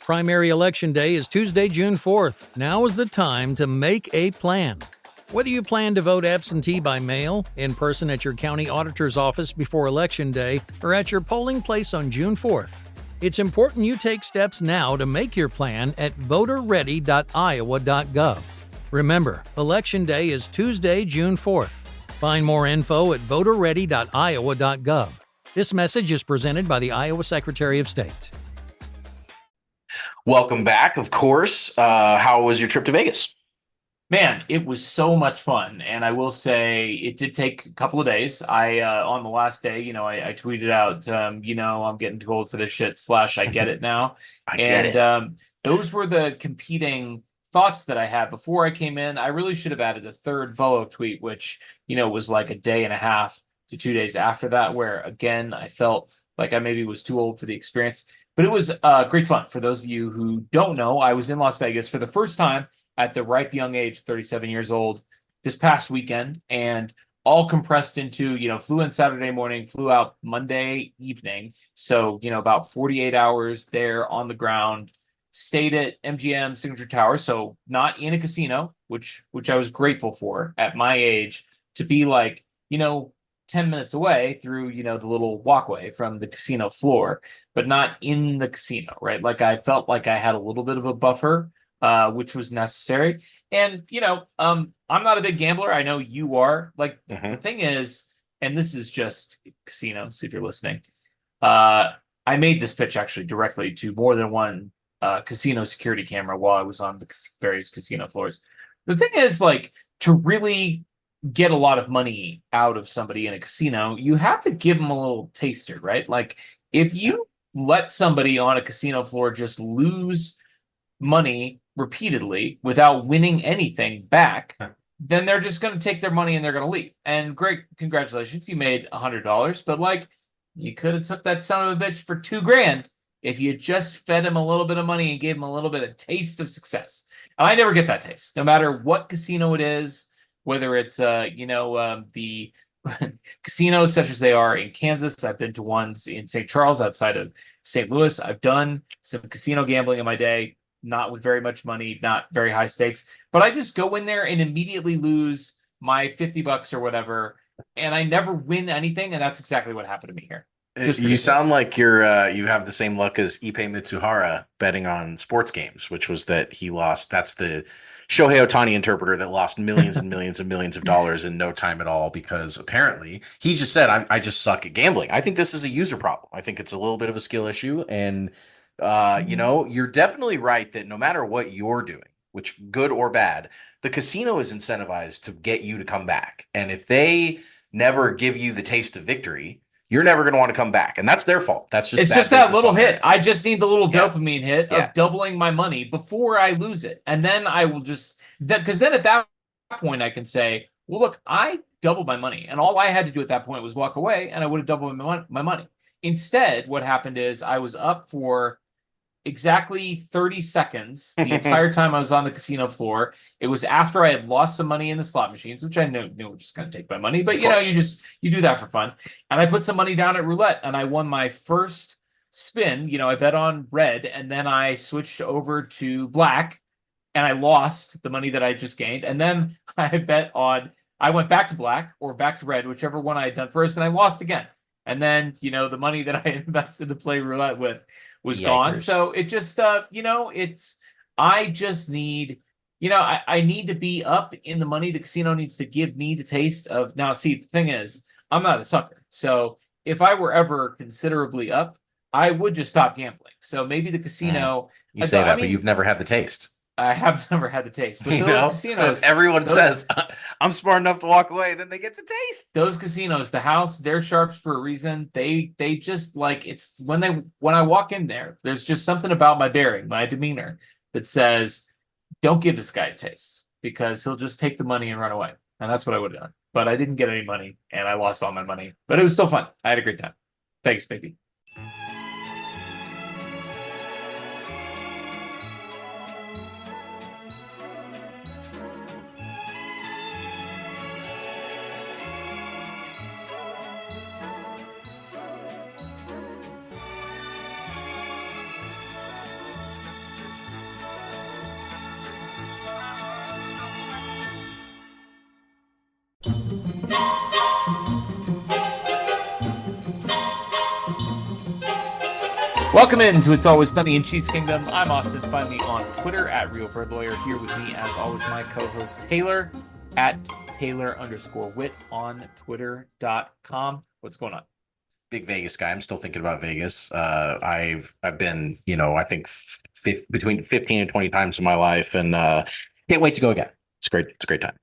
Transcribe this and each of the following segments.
Primary election day is Tuesday, June 4th. Now is the time to make a plan. Whether you plan to vote absentee by mail, in person at your county auditor's office before Election Day, or at your polling place on June 4th, it's important you take steps now to make your plan at voterready.iowa.gov. Remember, Election Day is Tuesday, June 4th. Find more info at voterready.iowa.gov. This message is presented by the Iowa Secretary of State. Welcome back, of course. How was your trip to Vegas? Man, it was so much fun. And I will say it did take a couple of days. On the last day, I tweeted out, I'm getting too old for this shit / I get it now. Those were the competing thoughts that I had before I came in. I really should have added a third Volo tweet, which, was like a day and a half to 2 days after that, where again, I felt like I maybe was too old for the experience. But it was great fun. For those of you who don't know, I was in Las Vegas for the first time at the ripe young age of 37 years old this past weekend, and all compressed into, flew in Saturday morning, flew out Monday evening. So, about 48 hours there on the ground, stayed at MGM Signature Tower. So not in a casino, which I was grateful for at my age, to be like, 10 minutes away through, the little walkway from the casino floor, but not in the casino, right? Like I felt like I had a little bit of a buffer, which was necessary. And, I'm not a big gambler. I know you are. Like the thing is, and this is just casinos, if you're listening, I made this pitch actually directly to more than one casino security camera while I was on the various casino floors. The thing is, like, to really get a lot of money out of somebody in a casino, you have to give them a little taster, right? Like if you let somebody on a casino floor just lose money repeatedly without winning anything back, then they're just going to take their money and they're going to leave. And great, congratulations, you made $100, but like you could have took that son of a bitch for $2,000 if you just fed him a little bit of money and gave him a little bit of taste of success. And I never get that taste, no matter what casino it is. Whether it's, the casinos such as they are in Kansas. I've been to ones in St. Charles outside of St. Louis. I've done some casino gambling in my day, not with very much money, not very high stakes. But I just go in there and immediately lose my $50 or whatever, and I never win anything. And that's exactly what happened to me here. You sound like you have the same luck as Ippei Mitsuhara betting on sports games, which was that he lost. That's the Shohei Ohtani interpreter that lost millions and millions and millions of dollars in no time at all, because apparently he just said, I just suck at gambling. I think this is a user problem. I think it's a little bit of a skill issue. And, you're definitely right that no matter what you're doing, which good or bad, the casino is incentivized to get you to come back. And if they never give you the taste of victory, you're never going to want to come back. And that's their fault. That's just, it's just that little hit. I just need the little dopamine hit of doubling my money before I lose it. And then I will because then at that point I can say, well, look, I doubled my money. And all I had to do at that point was walk away and I would have doubled my money. Instead, what happened is I was up for exactly 30 seconds the entire time I was on the casino floor. It was after I had lost some money in the slot machines, which I knew were just going to take my money, but you do that for fun. And I put some money down at roulette and I won my first spin. I bet on red and then I switched over to black and I lost the money that I just gained. And then I went back to black or back to red, whichever one I had done first, and I lost again. And then, the money that I invested to play roulette with was gone. So it just, I just need, I need to be up in the money the casino needs to give me the taste of. Now, see, the thing is, I'm not a sucker. So if I were ever considerably up, I would just stop gambling. So maybe the casino. You say that, but you've never had the taste. I have never had the taste, but those casinos, everyone says I'm smart enough to walk away, then they get the taste. Those casinos, the house, they're sharps for a reason. They just like, it's when I walk in there, there's just something about my bearing, my demeanor that says, don't give this guy a taste because he'll just take the money and run away. And that's what I would have done. But I didn't get any money and I lost all my money, but it was still fun. I had a great time. Thanks, baby. Welcome in to It's Always Sunny in Chiefs Kingdom. I'm Austin. Find me on Twitter at RealBirdLawyer. Here with me, as always, my co-host Taylor at Taylor_Witt on Twitter.com. What's going on? Big Vegas guy. I'm still thinking about Vegas. I've been, I think between 15 and 20 times in my life, and can't wait to go again. It's great. It's a great time.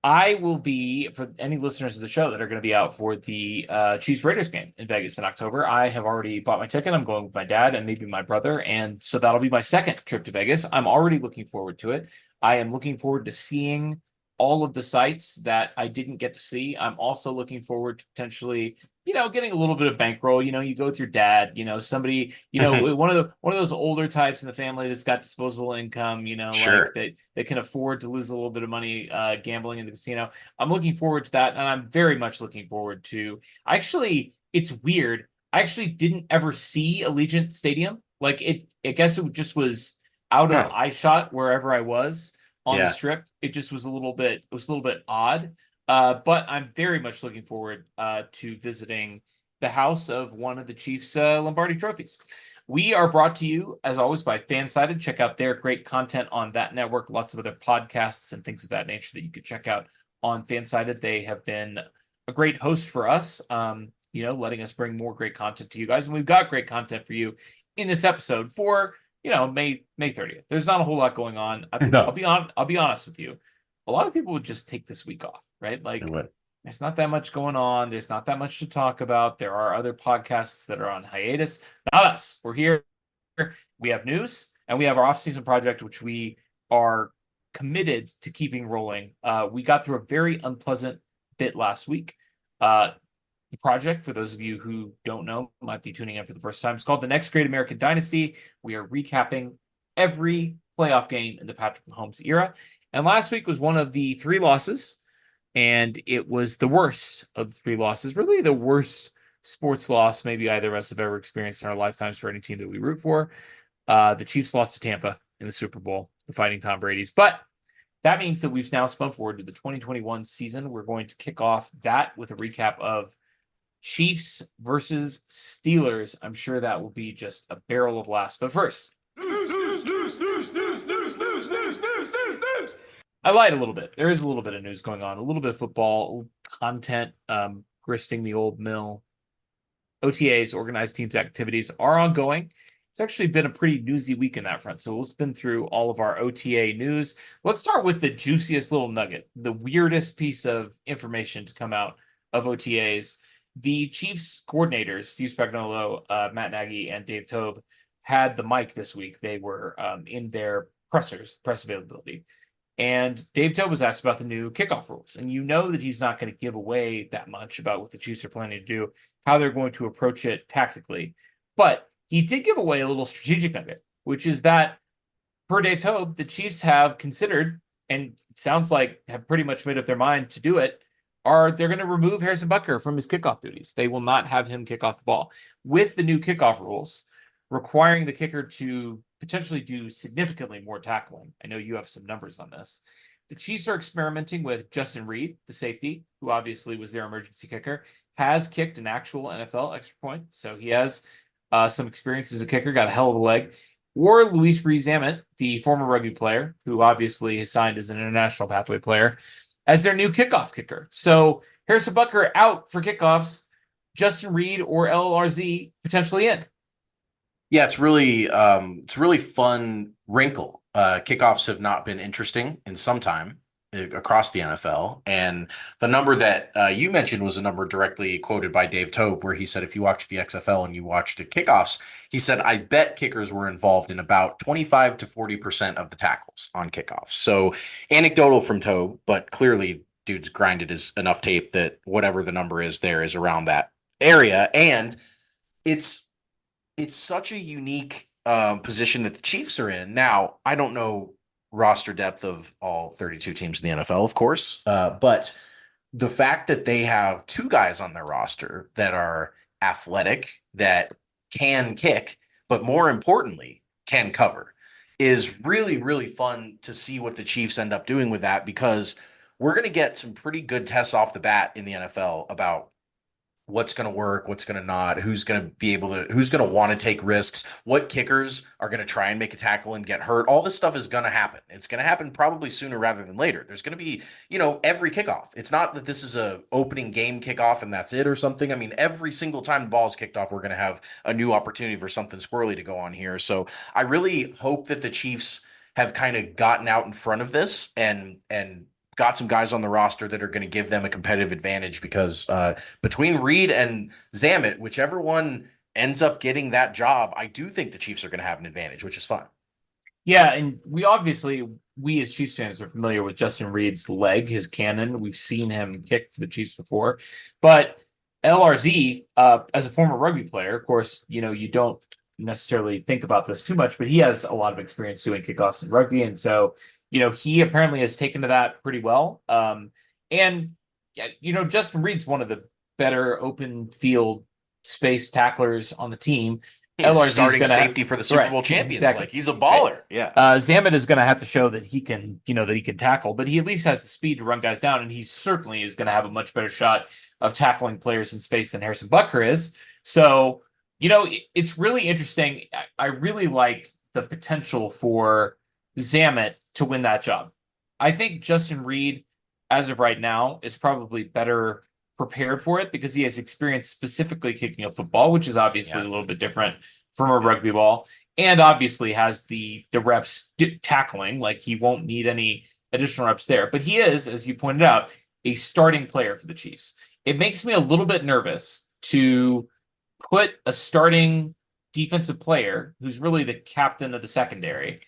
I will be, for any listeners of the show that are going to be out for the Chiefs Raiders game in Vegas in October, I have already bought my ticket. I'm going with my dad and maybe my brother. And so that'll be my second trip to Vegas. I'm already looking forward to it. I am looking forward to seeing all of the sites that I didn't get to see. I'm also looking forward to potentially, getting a little bit of bankroll. You go with your dad, somebody, one of those older types in the family that's got disposable income, Sure. like they can afford to lose a little bit of money gambling in the casino. I'm looking forward to that, and I'm very much looking forward to. It's weird. I actually didn't ever see Allegiant Stadium. Like I guess it just was out of eye shot wherever I was on the strip. It just was a little bit odd. But I'm very much looking forward to visiting the house of one of the Chiefs' Lombardi trophies. We are brought to you, as always, by Fansided. Check out their great content on that network. Lots of other podcasts and things of that nature that you could check out on Fansided. They have been a great host for us, letting us bring more great content to you guys. And we've got great content for you in this episode for May 30th. There's not a whole lot going on. I'll be honest with you. A lot of people would just take this week off, right? Like there's not that much going on. There's not that much to talk about. There are other podcasts that are on hiatus. Not us. We're here. We have news and we have our off-season project, which we are committed to keeping rolling. We got through a very unpleasant bit last week. The project, for those of you who don't know, might be tuning in for the first time, it's called The Next Great American Dynasty. We are recapping every playoff game in the Patrick Mahomes era. And last week was one of the 3 losses, and it was the worst of the 3 losses, really the worst sports loss maybe either of us have ever experienced in our lifetimes for any team that we root for. The Chiefs lost to Tampa in the Super Bowl, the Fighting Tom Brady's. But that means that we've now spun forward to the 2021 season. We're going to kick off that with a recap of Chiefs versus Steelers. I'm sure that will be just a barrel of laughs. But first, I lied a little bit. There is a little bit of news going on, a little bit of football content, gristing the old mill. OTAs, organized teams activities, are ongoing. It's actually been a pretty newsy week in that front. So we'll spin through all of our OTA news. Let's start with the juiciest little nugget, the weirdest piece of information to come out of OTAs. The Chiefs coordinators, Steve Spagnuolo, Matt Nagy, and Dave Toub, had the mic this week. They were in their press availability. And Dave Toub was asked about the new kickoff rules. And that he's not going to give away that much about what the Chiefs are planning to do, how they're going to approach it tactically. But he did give away a little strategic nugget, which is that, per Dave Toub, the Chiefs have considered, and it sounds like have pretty much made up their mind to do it, they're going to remove Harrison Butker from his kickoff duties. They will not have him kick off the ball. With the new kickoff rules, requiring the kicker to potentially do significantly more tackling. I know you have some numbers on this. The Chiefs are experimenting with Justin Reed, the safety, who obviously was their emergency kicker, has kicked an actual NFL extra point. So he has some experience as a kicker, got a hell of a leg. Or Luis Rees-Zammit, the former rugby player, who obviously has signed as an international pathway player, as their new kickoff kicker. So Harrison Butker out for kickoffs, Justin Reed or LLRZ potentially in. Yeah, it's really fun wrinkle. Kickoffs have not been interesting in some time across the NFL. And the number that you mentioned was a number directly quoted by Dave Toub, where he said, if you watch the XFL and you watch the kickoffs, he said, I bet kickers were involved in about 25 to 40% of the tackles on kickoffs. So anecdotal from Toub, but clearly dude's grinded enough tape that whatever the number is there is around that area. And it's such a unique position that the Chiefs are in. Now, I don't know roster depth of all 32 teams in the NFL, of course, but the fact that they have 2 guys on their roster that are athletic, that can kick, but more importantly, can cover, is really, really fun to see what the Chiefs end up doing with that, because we're going to get some pretty good tests off the bat in the NFL about what's going to work, what's going to not, who's going to be able to, who's going to want to take risks, what kickers are going to try and make a tackle and get hurt. All this stuff is going to happen. It's going to happen probably sooner rather than later. There's going to be, every kickoff. It's not that this is a opening game kickoff and that's it or something. I mean, every single time the ball is kicked off, we're going to have a new opportunity for something squirrely to go on here. So I really hope that the Chiefs have kind of gotten out in front of this and got some guys on the roster that are going to give them a competitive advantage because between Reed and Zamet, whichever one ends up getting that job, I do think the Chiefs are going to have an advantage, which is fun. Yeah, and we as Chiefs fans are familiar with Justin Reed's leg, his cannon. We've seen him kick for the Chiefs before. But LRZ, as a former rugby player, of course, you don't necessarily think about this too much, but he has a lot of experience doing kickoffs in rugby. And so, he apparently has taken to that pretty well. Justin Reed's one of the better open field space tacklers on the team. He's starting safety for the Super Bowl champions. Exactly. Like he's a baller. Yeah. Zamet is going to have to show that he can, that he can tackle, but he at least has the speed to run guys down. And he certainly is going to have a much better shot of tackling players in space than Harrison Butker is. So, it's really interesting. I really like the potential for Zamet to win that job. I think Justin Reed, as of right now, is probably better prepared for it because he has experience specifically kicking a football, which is obviously a little bit different from a rugby ball, and obviously has the reps tackling. Like he won't need any additional reps there. But he is, as you pointed out, a starting player for the Chiefs. It makes me a little bit nervous to put a starting defensive player who's really the captain of the secondary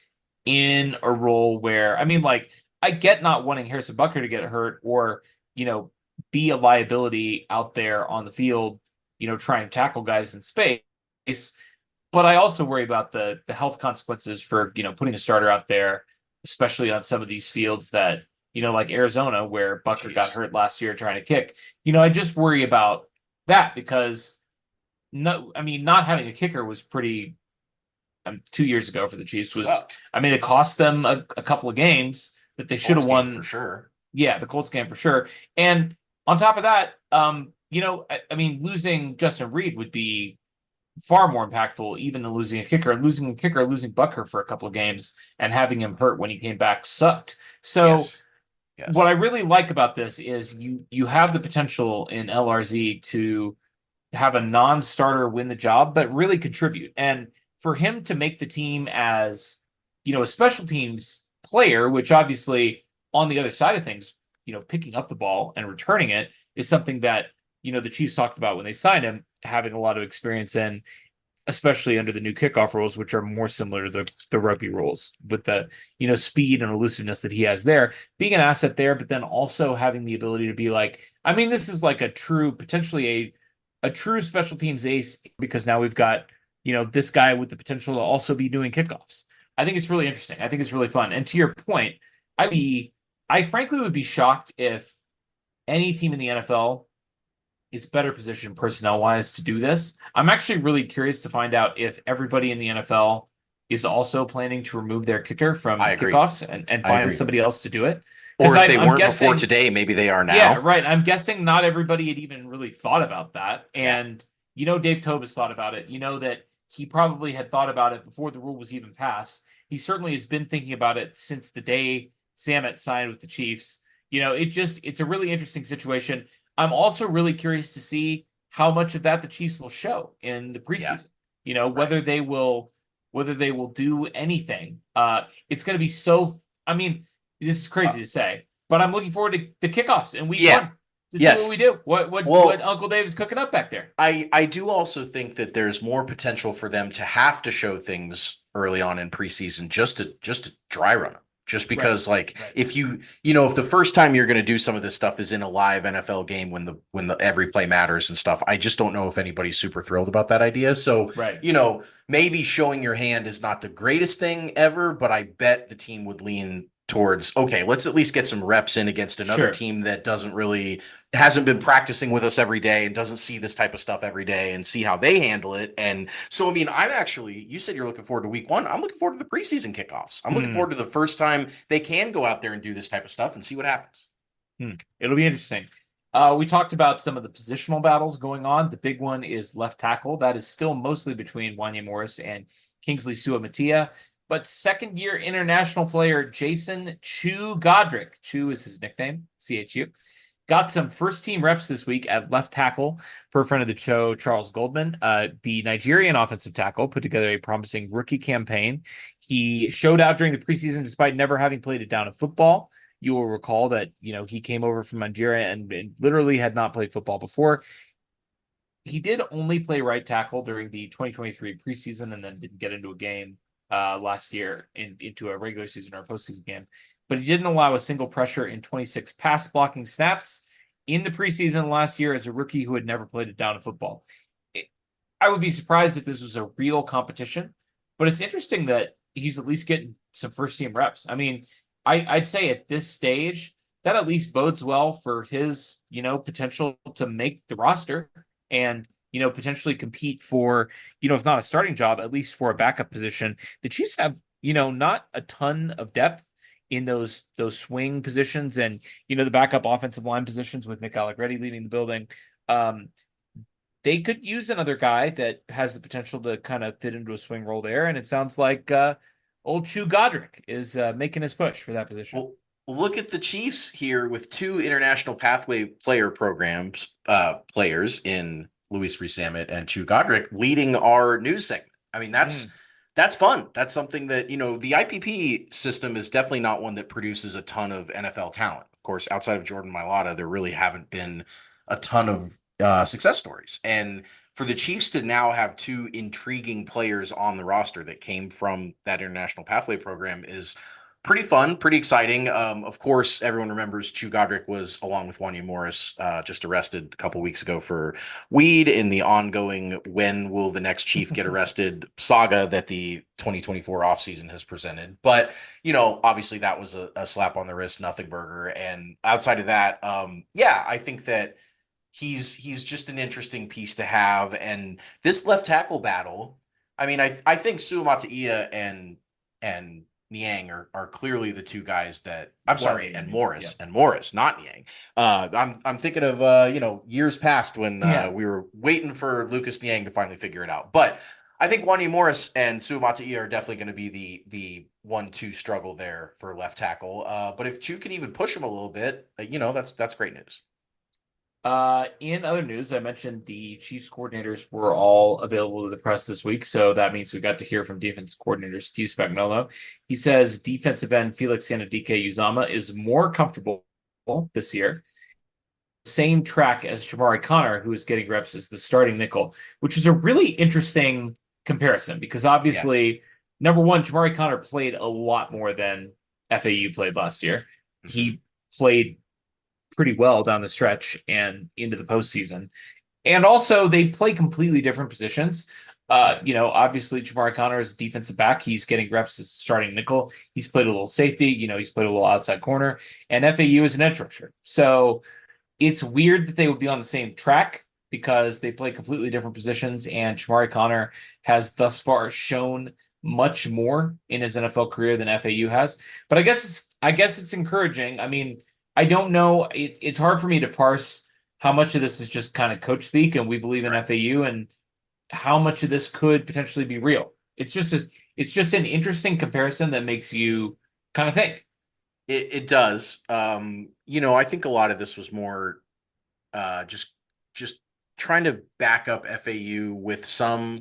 in a role where, I get not wanting Harrison Butker to get hurt or, be a liability out there on the field, trying to tackle guys in space. But I also worry about the health consequences for, putting a starter out there, especially on some of these fields that, like Arizona, where Butker got hurt last year trying to kick. I just worry about that because not having a kicker was pretty 2 years ago for the Chiefs it cost them a couple of games that they should have won for sure. Yeah, the Colts game for sure. And on top of that, losing Justin Reed would be far more impactful even than losing a kicker. Losing Butker for a couple of games and having him hurt when he came back sucked. So Yes. What I really like about this is you have the potential in LRZ to have a non-starter win the job, but really contribute. And for him to make the team as, a special teams player, which obviously on the other side of things, picking up the ball and returning it is something that, the Chiefs talked about when they signed him, having a lot of experience in, especially under the new kickoff rules, which are more similar to the rugby rules with the, speed and elusiveness that he has there, being an asset there, but then also having the ability to be like, this is like potentially a true special teams ace because now we've got, this guy with the potential to also be doing kickoffs. I think it's really interesting. I think it's really fun. And to your point, I frankly would be shocked if any team in the NFL is better positioned personnel-wise to do this. I'm actually really curious to find out if everybody in the NFL is also planning to remove their kicker from kickoffs and find somebody else to do it. Or if they weren't before today, maybe they are now. Yeah, right. I'm guessing not everybody had even really thought about that. And, Dave Tobe has thought about it. That he probably had thought about it before the rule was even passed. He certainly has been thinking about it since the day Zamet signed with the Chiefs. It's a really interesting situation. I'm also really curious to see how much of that the Chiefs will show in the preseason. Whether they will do anything. It's going to be so. This is crazy to say, but I'm looking forward to the kickoffs in week one to see what we do. What Uncle Dave is cooking up back there. I do also think that there's more potential for them to have to show things early on in preseason just to dry run them. Just because, if if the first time you're going to do some of this stuff is in a live NFL game when the every play matters and stuff, I just don't know if anybody's super thrilled about that idea. So, maybe showing your hand is not the greatest thing ever, but I bet the team would lean towards, okay, let's at least get some reps in against another team that hasn't been practicing with us every day and doesn't see this type of stuff every day and see how they handle it. And so, you said you're looking forward to week one. I'm looking forward to the preseason kickoffs. I'm looking forward to the first time they can go out there and do this type of stuff and see what happens. It'll be interesting. We talked about some of the positional battles going on. The big one is left tackle. That is still mostly between Wanya Morris and Kingsley Suamatia. But second-year international player Jason Chu Godric, Chu is his nickname, CHU, got some first-team reps this week at left tackle per friend of the show, Charles Goldman. The Nigerian offensive tackle put together a promising rookie campaign. He showed out during the preseason despite never having played a down of football. You will recall that, he came over from Nigeria and literally had not played football before. He did only play right tackle during the 2023 preseason and then didn't get into a game last year into a regular season or a postseason game. But he didn't allow a single pressure in 26 pass blocking snaps in the preseason last year as a rookie who had never played a down of football. I would be surprised if this was a real competition, but it's interesting that he's at least getting some first team reps. I mean, I'd say at this stage, that at least bodes well for his, potential to make the roster and, potentially compete for, if not a starting job, at least for a backup position. The Chiefs have, not a ton of depth in those swing positions and, the backup offensive line positions with Nick Allegretti leading the building. They could use another guy that has the potential to kind of fit into a swing role there. And it sounds like, old Chu Godric is making his push for that position. Well, look at the Chiefs here with two international pathway player programs, players in Luis Rees-Zammit and Chu Godric leading our news segment. I mean, that's fun. That's something that, the IPP system is definitely not one that produces a ton of NFL talent. Of course, outside of Jordan Mailata, there really haven't been a ton of success stories. And for the Chiefs to now have two intriguing players on the roster that came from that international pathway program is pretty fun, pretty exciting. Of course, everyone remembers Chu Godric was, along with Wanya Morris, just arrested a couple weeks ago for weed in the ongoing when will the next Chief get arrested saga that the 2024 offseason has presented. But, obviously that was a slap on the wrist, nothing burger. And outside of that, I think that he's just an interesting piece to have. And this left tackle battle, I mean, I think Suamataia and Niang are clearly the two guys that and Morris, not Niang. I'm thinking of years past when we were waiting for Lucas Niang to finally figure it out. But I think Wanya Morris and Suamataia are definitely going to be the 1-2 struggle there for left tackle. But if Chu can even push him a little bit, that's great news. In other news, I mentioned the Chiefs coordinators were all available to the press this week. So that means we got to hear from defensive coordinator Steve Spagnuolo. He says defensive end Felix Anudike-Uzomah is more comfortable this year. Same track as Jamari Connor, who is getting reps as the starting nickel, which is a really interesting comparison because obviously, number one, Jamari Connor played a lot more than FAU played last year. He played pretty well down the stretch and into the postseason. And also they play completely different positions. Obviously Jamari Connor is a defensive back. He's getting reps as starting nickel. He's played a little safety, he's played a little outside corner, and FAU is an edge rusher. So it's weird that they would be on the same track because they play completely different positions. And Jamari Connor has thus far shown much more in his NFL career than FAU has. But I guess it's encouraging. I mean, I don't know. It's hard for me to parse how much of this is just kind of coach speak and we believe in FAU and how much of this could potentially be real. It's just an interesting comparison that makes you kind of think. It does. I think a lot of this was more just trying to back up FAU with some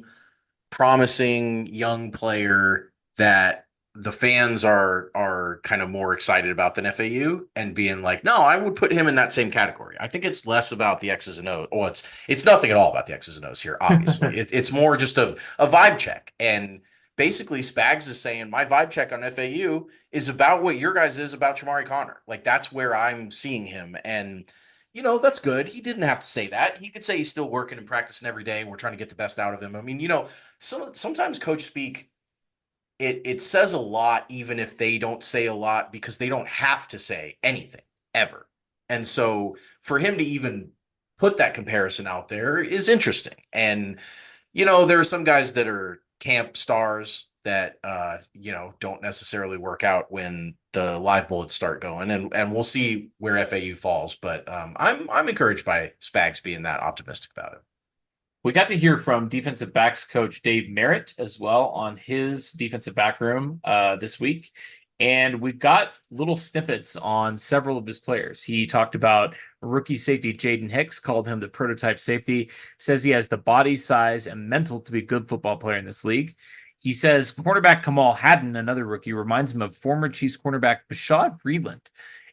promising young player that the fans are kind of more excited about than FAU and being like, no, I would put him in that same category. I think it's less about the X's and O's. Well, it's nothing at all about the X's and O's here, obviously. It's more just a vibe check. And basically Spags is saying my vibe check on FAU is about what your guys is about Jamari Connor. Like that's where I'm seeing him. And, that's good. He didn't have to say that. He could say he's still working and practicing every day and we're trying to get the best out of him. I mean, sometimes coach speak, it says a lot, even if they don't say a lot, because they don't have to say anything ever. And so for him to even put that comparison out there is interesting. And, there are some guys that are camp stars that don't necessarily work out when the live bullets start going, and we'll see where FAU falls. But I'm encouraged by Spags being that optimistic about it. We got to hear from defensive backs coach Dave Merritt as well on his defensive back room this week. And we've got little snippets on several of his players. He talked about rookie safety Jaden Hicks, called him the prototype safety, says he has the body, size, and mental to be a good football player in this league. He says cornerback Kamal Haddon, another rookie, reminds him of former Chiefs cornerback Bashad Breeland.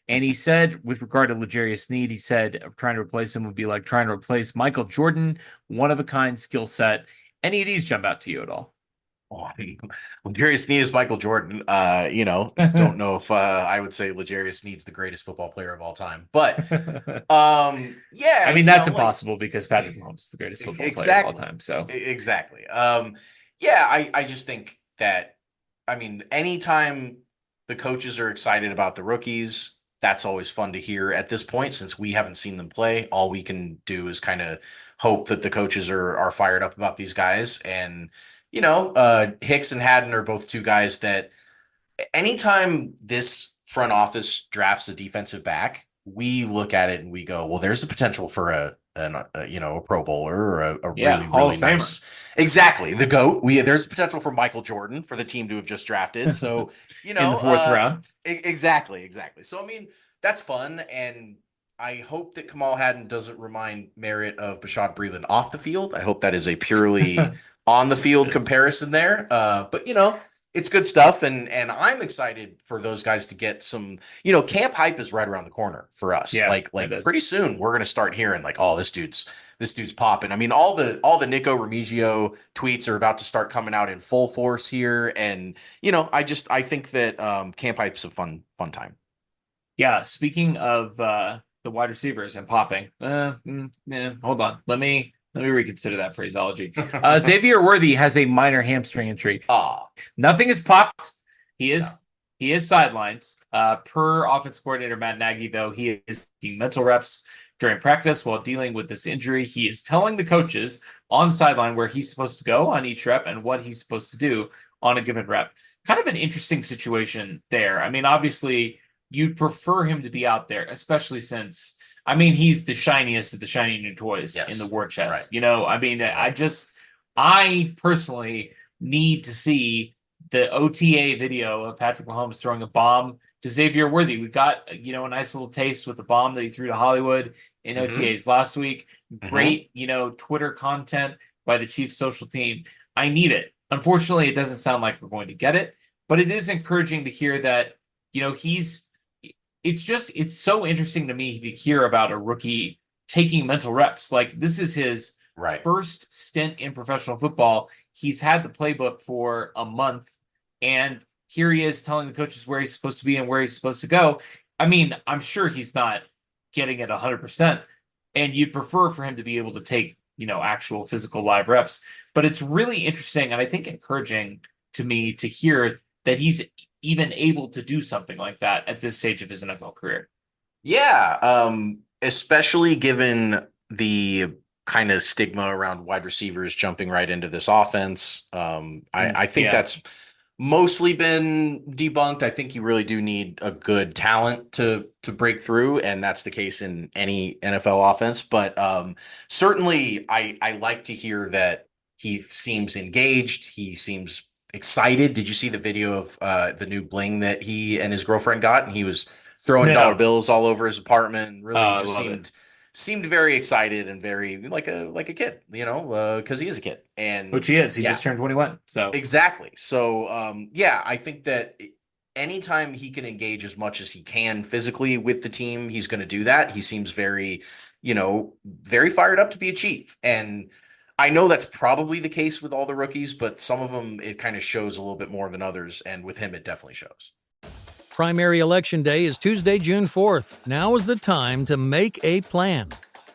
And he said, with regard to L'Jarius Sneed, he said trying to replace him would be like trying to replace Michael Jordan, one-of-a-kind skill set. Any of these jump out to you at all? L'Jarius Sneed is Michael Jordan. Don't know if I would say L'Jarius Sneed's the greatest football player of all time, but yeah, I mean that's impossible because Patrick Mahomes is the greatest football player of all time. So exactly, I just think that anytime the coaches are excited about the rookies, that's always fun to hear. At this point, since we haven't seen them play, all we can do is kind of hope that the coaches are fired up about these guys. And Hicks and Haddon are both two guys that anytime this front office drafts a defensive back, we look at it and we go, well, there's the potential for a Pro Bowler or a really nice, exactly, the GOAT. There's potential for Michael Jordan for the team to have just drafted. So in the fourth round, exactly. So that's fun, and I hope that Kamal Haddon doesn't remind Merritt of Bashad Breeland off the field. I hope that is a purely on the field comparison there. But it's good stuff. And I'm excited for those guys to get some, camp hype is right around the corner for us. Yeah, like pretty soon we're going to start hearing like, oh, this dude's popping. I mean, all the Nico Remigio tweets are about to start coming out in full force here. And, I think that camp hype's a fun time. Yeah. Speaking of the wide receivers and popping, hold on. Let me reconsider that phraseology. Xavier Worthy has a minor hamstring injury. Nothing is popped. He is sidelined. Per offense coordinator Matt Nagy, though, he is taking mental reps during practice while dealing with this injury. He is telling the coaches on the sideline where he's supposed to go on each rep and what he's supposed to do on a given rep. Kind of an interesting situation there. I mean, obviously, you'd prefer him to be out there, especially since he's the shiniest of the shiny new toys in the war chest. Right. I personally need to see the OTA video of Patrick Mahomes throwing a bomb to Xavier Worthy. We got, a nice little taste with the bomb that he threw to Hollywood in OTAs last week. Great, Twitter content by the Chiefs social team. I need it. Unfortunately, it doesn't sound like we're going to get it, but it is encouraging to hear that, it's so interesting to me to hear about a rookie taking mental reps. Like, this is his first stint in professional football. He's had the playbook for a month, and here he is telling the coaches where he's supposed to be and where he's supposed to go. I'm sure he's not getting it 100%, and you'd prefer for him to be able to take, actual physical live reps. But it's really interesting, and I think encouraging to me to hear that he's even able to do something like that at this stage of his NFL career. Yeah, especially given the kind of stigma around wide receivers jumping right into this offense. I think that's mostly been debunked. I think you really do need a good talent to break through, and that's the case in any NFL offense. But certainly I like to hear that he seems engaged. He seems excited. Did you see the video of the new bling that he and his girlfriend got? And he was throwing dollar bills all over his apartment. Really just seemed very excited and very like a kid, because he is a kid. And which he is. He just turned 21. So exactly. So I think that anytime he can engage as much as he can physically with the team, he's going to do that. He seems very, very fired up to be a Chief. And I know that's probably the case with all the rookies, but some of them, it kind of shows a little bit more than others. And with him, it definitely shows. Primary Election Day is Tuesday, June 4th. Now is the time to make a plan.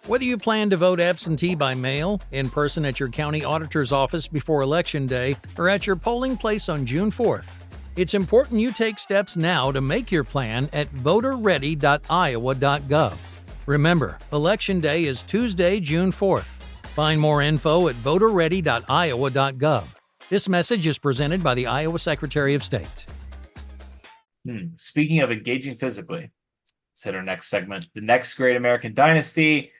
Whether you plan to vote absentee by mail, in person at your county auditor's office before Election Day, or at your polling place on June 4th, it's important you take steps now to make your plan at voterready.iowa.gov. Remember, Election Day is Tuesday, June 4th. Find more info at voterready.iowa.gov. This message is presented by the Iowa Secretary of State. Speaking of engaging physically, let's hit our next segment, the next great American dynasty.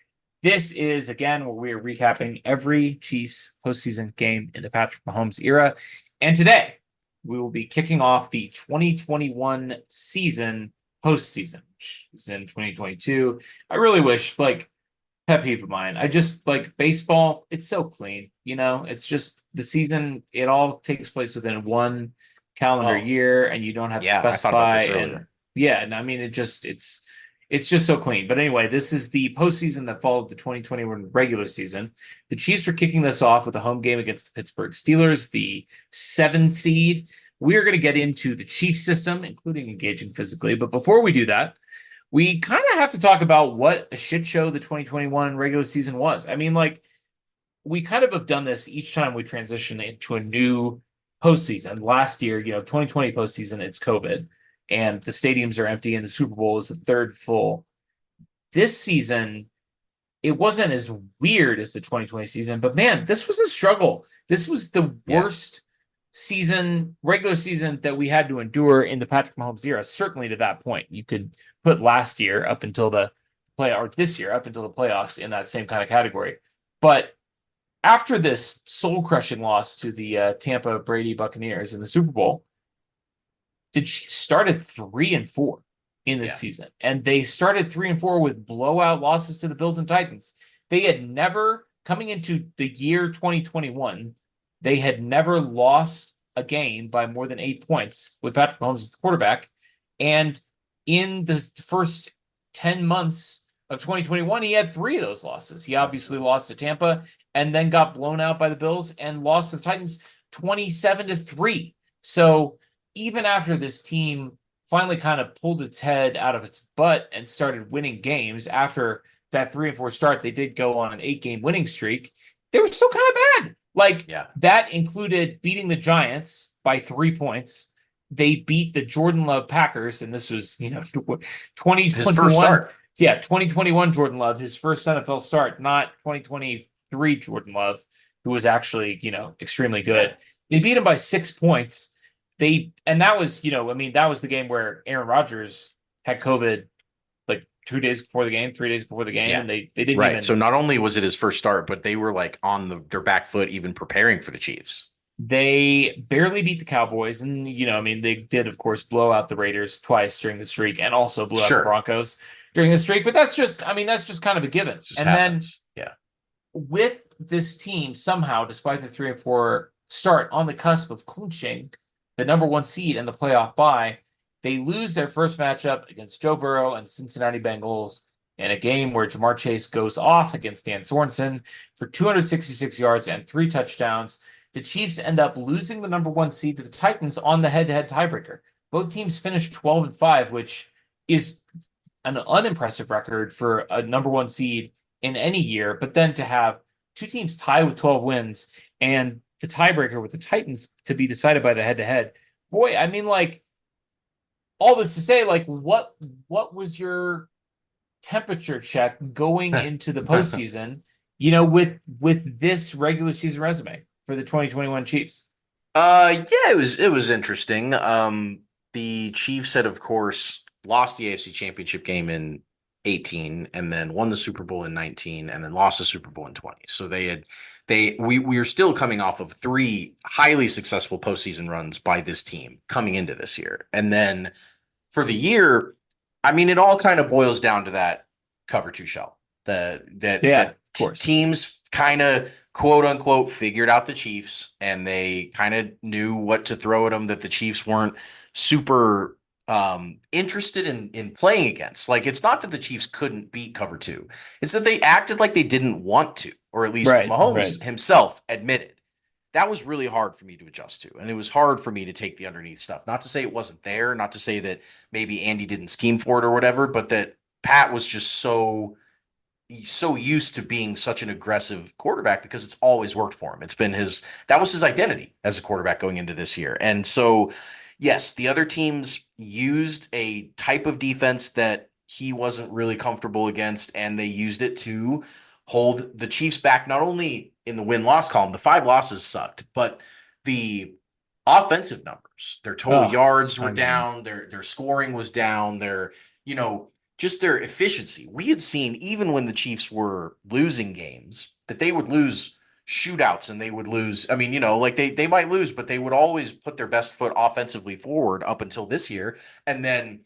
This is, again, where we are recapping every Chiefs postseason game in the Patrick Mahomes era. And today, we will be kicking off the 2021 season postseason, which is in 2022. I really wish, pet peeve of mine, I just like baseball. It's so clean, it's just the season. It all takes place within one calendar year, and you don't have to specify. And I mean, it's just so clean. But anyway, this is the postseason that followed the 2021 regular season. The Chiefs are kicking this off with a home game against the Pittsburgh Steelers, the 7 seed. We're going to get into the Chiefs system, including engaging physically. But before we do that, we kind of have to talk about what a shit show the 2021 regular season was. I mean, we kind of have done this each time we transition into a new postseason. Last year, 2020 postseason, it's COVID, and the stadiums are empty, and the Super Bowl is the third full. This season, it wasn't as weird as the 2020 season, but man, this was a struggle. This was the worst regular season that we had to endure in the Patrick Mahomes era, certainly to that point. You could put last year up until the this year up until the playoffs in that same kind of category. But after this soul-crushing loss to the Tampa Brady Buccaneers in the Super Bowl, the Chiefs started 3-4 in this season, and they started 3-4 with blowout losses to the Bills and Titans. They had never, coming into the year 2021, they had never lost a game by more than 8 points with Patrick Mahomes as the quarterback. And in the first 10 months of 2021, he had 3 of those losses. He obviously lost to Tampa and then got blown out by the Bills and lost to the Titans 27-3. So even after this team finally kind of pulled its head out of its butt and started winning games after that 3-4 start, they did go on an 8-game winning streak. They were still kind of bad. That included beating the Giants by 3 points. They beat the Jordan Love Packers, and this was, 2021. His first start. Yeah, 2021 Jordan Love, his first NFL start, not 2023 Jordan Love, who was actually, extremely good. They beat him by 6 points. And that was, that was the game where Aaron Rodgers had COVID 2 days before the game, 3 days before the game, and they didn't even. So not only was it his first start, but they were on their back foot, even preparing for the Chiefs. They barely beat the Cowboys, and they did, of course, blow out the Raiders twice during the streak, and also blew out the Broncos during the streak. But that's just kind of a given. And happens. Then, with this team somehow, despite the 3-4 start, on the cusp of clinching the number 1 seed and the playoff bye, they lose their first matchup against Joe Burrow and Cincinnati Bengals in a game where Jamar Chase goes off against Dan Sorensen for 266 yards and 3 touchdowns. The Chiefs end up losing the number 1 seed to the Titans on the head-to-head tiebreaker. Both teams finished 12-5, which is an unimpressive record for a number 1 seed in any year. But then to have 2 teams tie with 12 wins and the tiebreaker with the Titans to be decided by the head-to-head, boy, I mean, all this to say, what was your temperature check going into the postseason, with this regular season resume for the 2021 Chiefs? It was interesting. The Chiefs had, of course, lost the AFC Championship game in 18 and then won the Super Bowl in 19 and then lost the Super Bowl in 20. So we were still coming off of 3 highly successful postseason runs by this team coming into this year. And then for the year, I mean, it all kind of boils down to that cover 2 shell. That teams kind of quote unquote figured out the Chiefs, and they kind of knew what to throw at them that the Chiefs weren't super interested in playing against. It's not that the Chiefs couldn't beat cover 2. It's that they acted like they didn't want to, or at least Mahomes himself admitted. That was really hard for me to adjust to. And it was hard for me to take the underneath stuff. Not to say it wasn't there, not to say that maybe Andy didn't scheme for it or whatever, but that Pat was just so used to being such an aggressive quarterback because it's always worked for him. That was his identity as a quarterback going into this year. And so, yes, the other teams used a type of defense that he wasn't really comfortable against, and they used it to hold the Chiefs back, not only in the win-loss column. The 5 losses sucked, but the offensive numbers, their total yards were I mean, down, their scoring was down, their, just their efficiency. We had seen, even when the Chiefs were losing games, that they would lose shootouts and they would lose. I mean, like they might lose, but they would always put their best foot offensively forward up until this year. And then,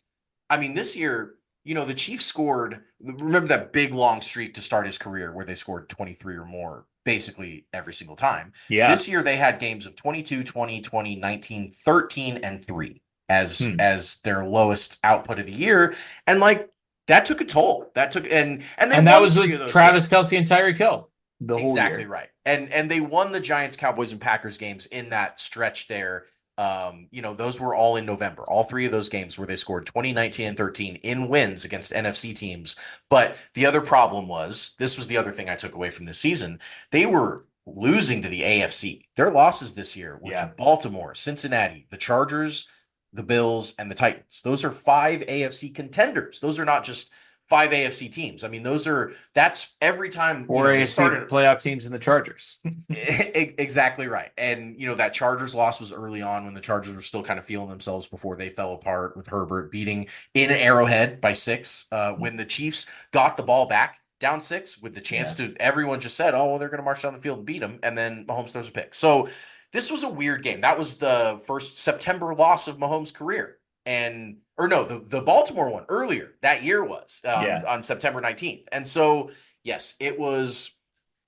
I mean, this year, the Chiefs scored, remember that big long streak to start his career where they scored 23 or more basically every single time. yeah. This year they had games of 22, 20, 20, 19, 13, and 3 as their lowest output of the year. And like that took a toll. And that was with Travis Kelce and Tyreek Hill the whole year. Exactly right. And they won the Giants, Cowboys, and Packers games in that stretch there. Those were all in November. All 3 of those games where they scored 20, 19, and 13 in wins against NFC teams. But the other problem was, this was the other thing I took away from this season, they were losing to the AFC. Their losses this year were to Baltimore, Cincinnati, the Chargers, the Bills, and the Titans. Those are 5 AFC contenders. Those are not just 5 AFC teams. I mean, that's every time 4 AFC playoff teams in the Chargers. Exactly right. And, that Chargers loss was early on when the Chargers were still kind of feeling themselves before they fell apart with Herbert beating in Arrowhead by 6. When the Chiefs got the ball back down 6 with the chance to, everyone just said, oh, well, they're going to march down the field and beat them. And then Mahomes throws a pick. So this was a weird game. That was the first September loss of Mahomes' career. The Baltimore one earlier that year was on September 19th. And so, yes, it was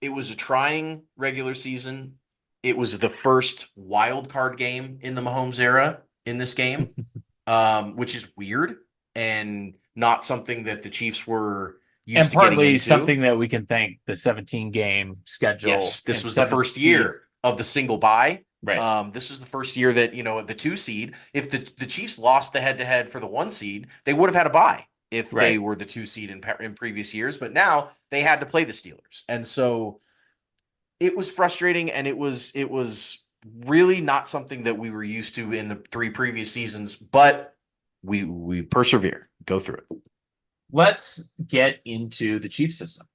a trying regular season. It was the first wild card game in the Mahomes era in this game, which is weird and not something that the Chiefs were used to getting into. And partly something that we can thank the 17-game schedule. Yes, this was the first year of the single bye. Right. This was the first year that, the 2 seed, if the Chiefs lost the head-to-head for the 1 seed, they would have had a bye if they were the 2 seed in previous years. But now they had to play the Steelers. And so it was frustrating, and it was really not something that we were used to in the 3 previous seasons, but we persevere, go through it. Let's get into the Chiefs system.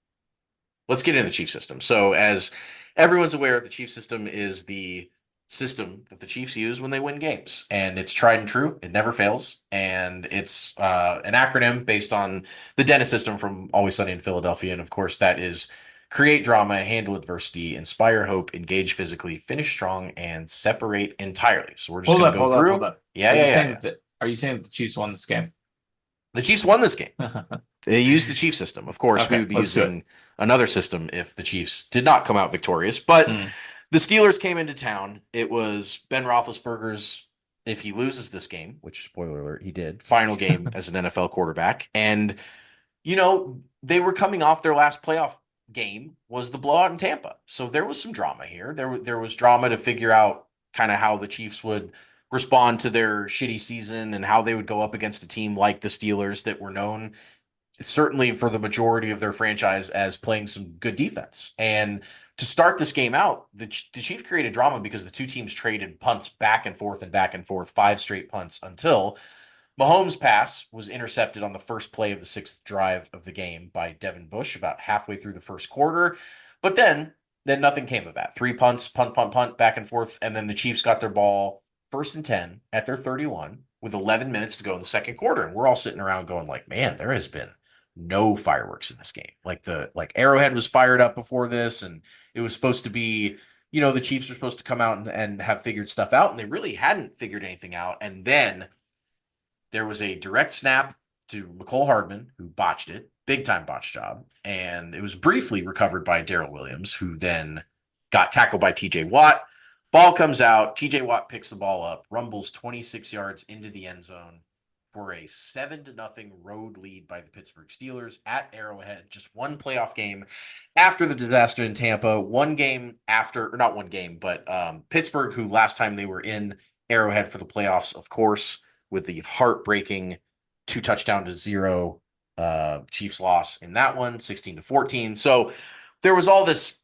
Let's get into the Chiefs system. So as everyone's aware, the Chiefs system is the system that the Chiefs use when they win games, and it's tried and true. It never fails, and it's an acronym based on the Dennis system from Always Sunny in Philadelphia, and of course that is create drama, handle adversity, inspire hope, engage physically, finish strong, and separate entirely. So we're just going to go through. Hold up. Are you saying that the Chiefs won this game? The Chiefs won this game. They used the Chiefs system. Of course, we would be using another system if the Chiefs did not come out victorious, but the Steelers came into town. It was Ben Roethlisberger's, if he loses this game, which, spoiler alert, he did, final game as an NFL quarterback. And, they were coming off their last playoff game was the blowout in Tampa. So there was some drama here. There was drama to figure out kind of how the Chiefs would respond to their shitty season and how they would go up against a team like the Steelers that were known, certainly for the majority of their franchise, as playing some good defense. And to start this game out, the Chiefs created drama because the 2 teams traded punts back and forth, 5 straight punts, until Mahomes' pass was intercepted on the first play of the 6th drive of the game by Devin Bush about halfway through the first quarter. But then nothing came of that. 3 punts, punt, back and forth, and then the Chiefs got their ball 1st and 10 at their 31 with 11 minutes to go in the second quarter. And we're all sitting around going like, man, there has been no fireworks in this game. Like Arrowhead was fired up before this, and it was supposed to be, the Chiefs were supposed to come out and have figured stuff out, and they really hadn't figured anything out. And then there was a direct snap to McCole Hardman, who botched it, big time botch job. And it was briefly recovered by Darrell Williams, who then got tackled by TJ Watt. Ball comes out. TJ Watt picks the ball up, rumbles 26 yards into the end zone for a 7-0 road lead by the Pittsburgh Steelers at Arrowhead. Just one playoff game after the disaster in Tampa. Pittsburgh, who last time they were in Arrowhead for the playoffs, of course, with the heartbreaking 2-0 Chiefs loss in that one, 16-14. So there was all this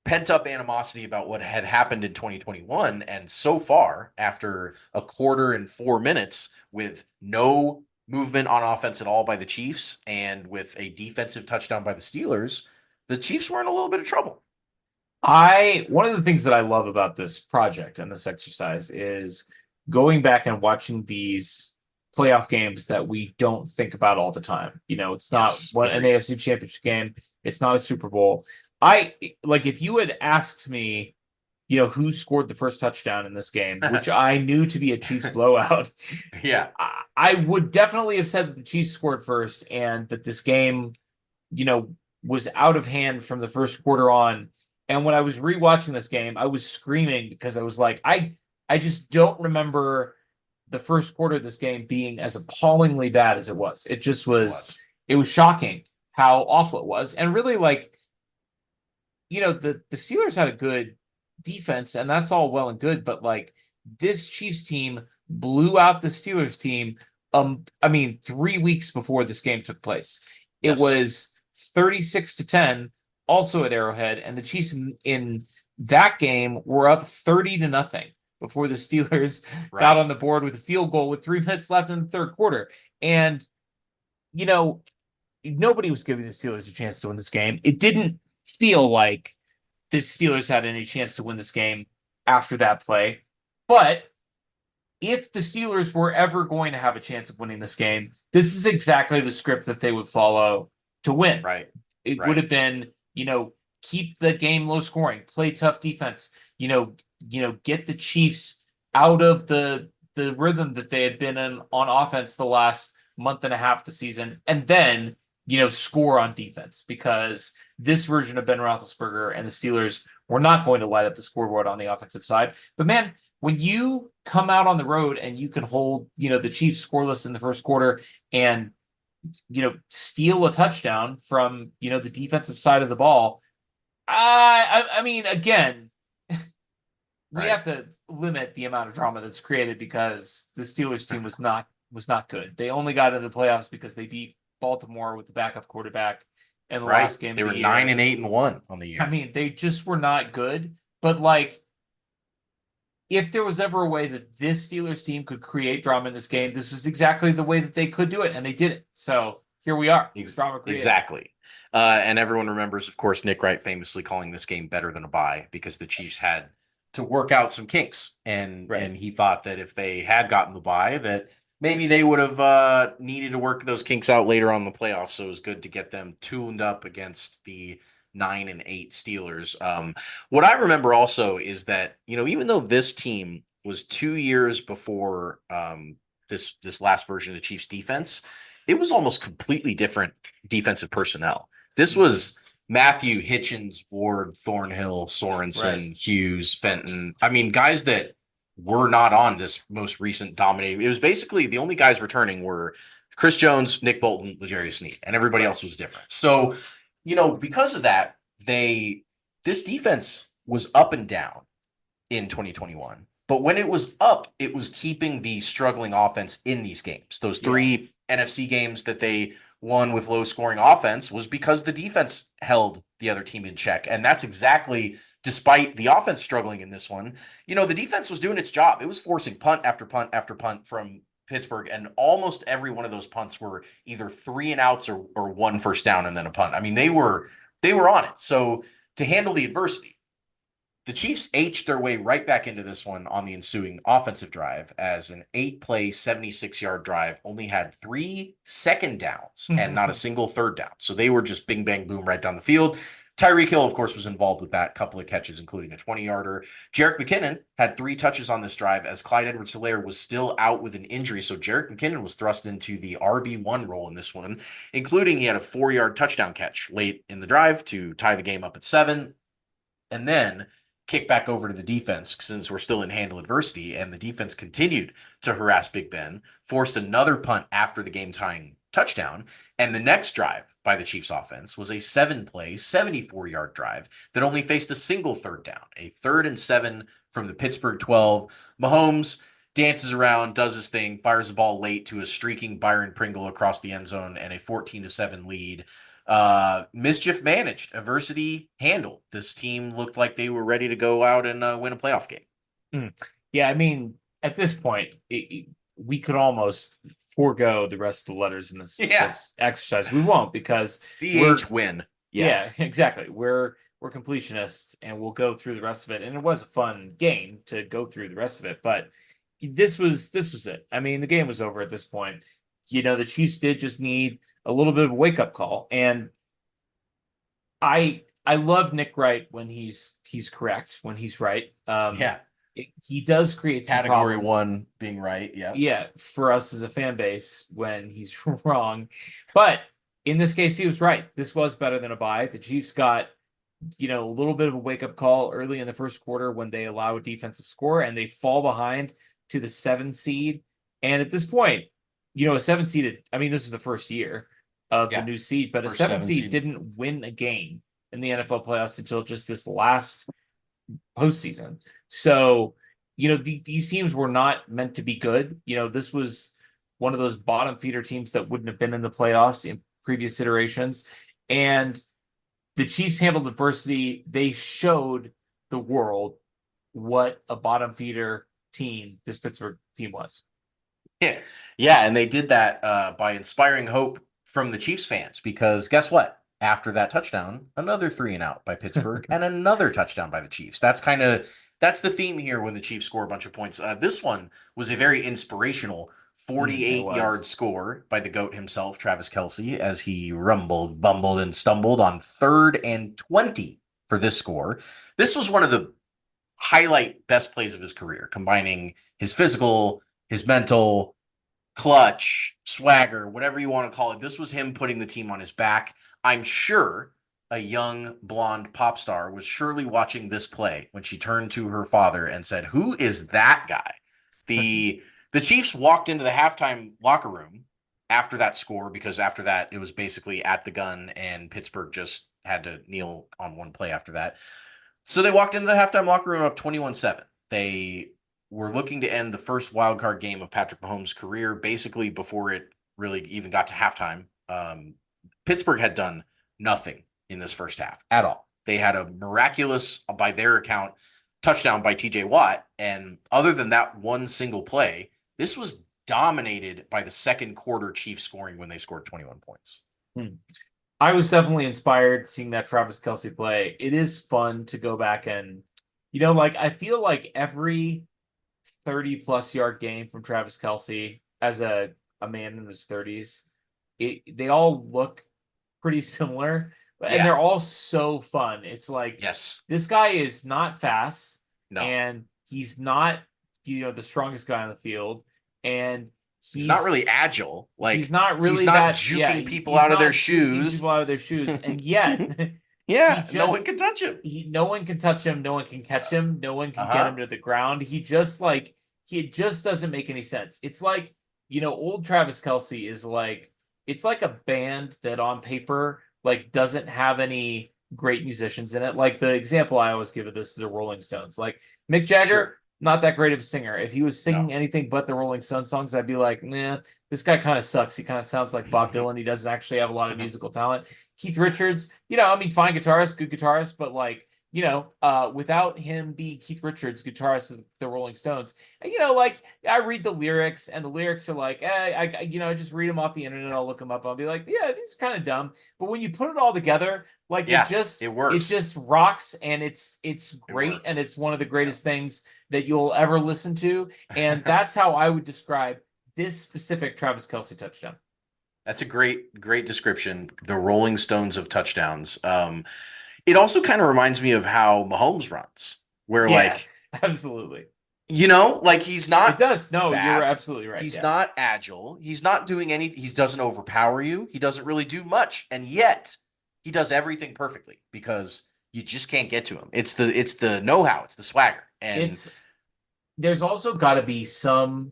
pent-up animosity about what had happened in 2021, and so far, after a quarter and 4 minutes with no movement on offense at all by the Chiefs and with a defensive touchdown by the Steelers, the Chiefs were in a little bit of trouble. One of the things that I love about this project and this exercise is going back and watching these playoff games that we don't think about all the time. It's not Yes, an agreed. AFC championship game. It's not a Super Bowl. If you had asked me, who scored the first touchdown in this game, which I knew to be a Chiefs blowout, Yeah, I would definitely have said that the Chiefs scored first and that this game, was out of hand from the first quarter on. And when I was rewatching this game, I was screaming because I was like, I just don't remember the first quarter of this game being as appallingly bad as it was. It just it was, was. it was shocking how awful it was. And really, the Steelers had a good defense, and that's all well and good, but this Chiefs team blew out the Steelers team. 3 weeks before this game took place. It Yes, was 36-10, also at Arrowhead, and the Chiefs in that game were up 30-0 before the Steelers got right. on the board with a field goal with 3 minutes left in the third quarter. And you know, nobody was giving the Steelers a chance to win this game. It didn't feel like the Steelers had any chance to win this game after that play. But if the Steelers were ever going to have a chance of winning this game, this is exactly the script that they would follow to win. Right. It would Right. have been, keep the game low scoring, play tough defense, get the Chiefs out of the rhythm that they had been in on offense the last month and a half of the season, and then score on defense, because this version of Ben Roethlisberger and the Steelers were not going to light up the scoreboard on the offensive side. But man, when you come out on the road and you can hold, the Chiefs scoreless in the first quarter and steal a touchdown from the defensive side of the ball, I mean, again, we Right. have to limit the amount of drama that's created because the Steelers team was not good. They only got into the playoffs because they beat Baltimore with the backup quarterback in the Right. last game They of were the year. 9-8-1 on the I year. mean, they just were not good. But if there was ever a way that this Steelers team could create drama in this game, this was exactly the way that they could do it, and they did it. So here we are, drama created. Exactly. And everyone remembers, of course, Nick Wright famously calling this game better than a bye because the Chiefs had to work out some kinks, and Right. and he thought that if they had gotten the bye, that maybe they would have needed to work those kinks out later on in the playoffs. So it was good to get them tuned up against the 9-8 Steelers. What I remember also is that even though this team was 2 years before this last version of the Chiefs defense, it was almost completely different defensive personnel. This was Matthew, Hitchens, Ward, Thornhill, Sorensen, Right. Hughes, Fenton. I mean, guys that were not on this most recent dominating. It was basically the only guys returning were Chris Jones, Nick Bolton, L'Jarius Sneed, and everybody Right. else was different. So, because of that, this defense was up and down in 2021. But when it was up, it was keeping the struggling offense in these games. Those three NFC games that they won with low scoring offense was because the defense held the other team in check. And that's exactly, despite the offense struggling in this one, the defense was doing its job. It was forcing punt after punt after punt from Pittsburgh, and almost every one of those punts were either 3-and-outs or one first down and then a punt. I mean, they were on it. So to handle the adversity, the Chiefs H'd their way right back into this one on the ensuing offensive drive, as an 8-play, 76-yard drive only had 3 second downs and not a single third down. So they were just bing, bang, boom right down the field. Tyreek Hill, of course, was involved with that, couple of catches, including a 20-yarder. Jerick McKinnon had 3 touches on this drive, as Clyde Edwards-Helaire was still out with an injury. So Jerick McKinnon was thrust into the RB1 role in this one, including he had a 4-yard touchdown catch late in the drive to tie the game up at 7. And then kick back over to the defense since we're still in handle adversity, and the defense continued to harass Big Ben, forced another punt after the game-tying touchdown, and the next drive by the Chiefs offense was a 7-play, 74-yard drive that only faced a single third down, a 3rd and 7 from the Pittsburgh 12. Mahomes dances around, does his thing, fires the ball late to a streaking Byron Pringle across the end zone, and a 14-7 lead. Mischief managed, adversity handled. This team looked like they were ready to go out and win a playoff game. Yeah, I mean, at this point, we could almost forego the rest of the letters in this exercise. We won't, because CH win. Yeah, exactly. We're completionists, and we'll go through the rest of it. And it was a fun game to go through the rest of it, but this was it. I mean, the game was over at this point. The Chiefs did just need a little bit of a wake up call, and I love Nick Wright when he's correct, when he's right. Yeah. He does create some Category problems. one being right. Yeah. Yeah, for us as a fan base when he's wrong. But in this case, he was right. This was better than a bye. The Chiefs got, a little bit of a wake-up call early in the first quarter when they allow a defensive score and they fall behind to the 7 seed. And at this point, a 7 seeded, I mean, this is the first year of the new seed, but a First 7 7 seed seed. didn't win a game in the NFL playoffs until just this last postseason. So, these teams were not meant to be good. This was one of those bottom feeder teams that wouldn't have been in the playoffs in previous iterations. And the Chiefs handled adversity. They showed the world what a bottom feeder team this Pittsburgh team was. Yeah. Yeah. And they did that by inspiring hope from the Chiefs fans, because guess what? After that touchdown, another 3-and-out by Pittsburgh and another touchdown by the Chiefs. That's the theme here when the Chiefs score a bunch of points. This one was a very inspirational 48-yard score by the GOAT himself, Travis Kelce, as he rumbled, bumbled, and stumbled on 3rd and 20 for this score. This was one of the highlight best plays of his career, combining his physical, his mental, clutch, swagger, whatever you want to call it. This was him putting the team on his back. I'm sure a young blonde pop star was surely watching this play when she turned to her father and said, "Who is that guy?" The Chiefs walked into the halftime locker room after that score, because after that it was basically at the gun and Pittsburgh just had to kneel on one play after that. So they walked into the halftime locker room up 21-7. They were looking to end the first wild card game of Patrick Mahomes' career basically before it really even got to halftime. Pittsburgh had done nothing in this first half at all. They had a miraculous, by their account, touchdown by TJ Watt. And other than that one single play, this was dominated by the second quarter Chiefs scoring when they scored 21 points. I was definitely inspired seeing that Travis Kelce play. It is fun to go back and, I feel like every 30-plus yard game from Travis Kelce as a man in his 30s, they all look pretty similar, and they're all so fun. It's like, yes, this guy is not fast, no, and he's not, the strongest guy on the field, and he's not really agile. Like, he's not juking people out of their shoes. And yet, no one can touch him. No one can touch him. No one can catch him. No one can get him to the ground. He just doesn't make any sense. It's like, old Travis Kelce is like, it's like a band that on paper doesn't have any great musicians in it. Like, the example I always give of this is the Rolling Stones. Like, Mick Jagger, not that great of a singer. If he was singing anything but the Rolling Stones songs, I'd be like, nah, this guy kind of sucks. He kind of sounds like Bob Dylan. He doesn't actually have a lot of musical talent. Keith Richards, fine guitarist, good guitarist, but without him being Keith Richards, guitarist of the Rolling Stones, I read the lyrics, and the lyrics are like, I just read them off the internet. I'll look them up. I'll be like, yeah, these are kind of dumb. But when you put it all together, it works. It just rocks, and it's great, and it's one of the greatest things that you'll ever listen to. And that's how I would describe this specific Travis Kelce touchdown. That's a great description. The Rolling Stones of touchdowns. It also kind of reminds me of how Mahomes runs, where absolutely. He's not. It does. No, fast. You're absolutely right. He's not agile. He's not doing anything. He doesn't overpower you. He doesn't really do much, and yet he does everything perfectly because you just can't get to him. It's the know-how. It's the swagger, and there's also got to be some,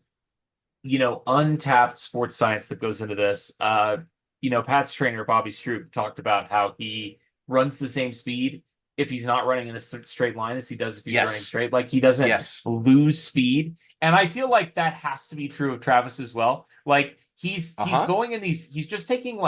untapped sports science that goes into this. Pat's trainer Bobby Stroop talked about how he runs the same speed if he's not running in a straight line as he does if he's running straight. Like, he doesn't lose speed. And I feel like that has to be true of Travis as well. Like, he's going in these, he's just taking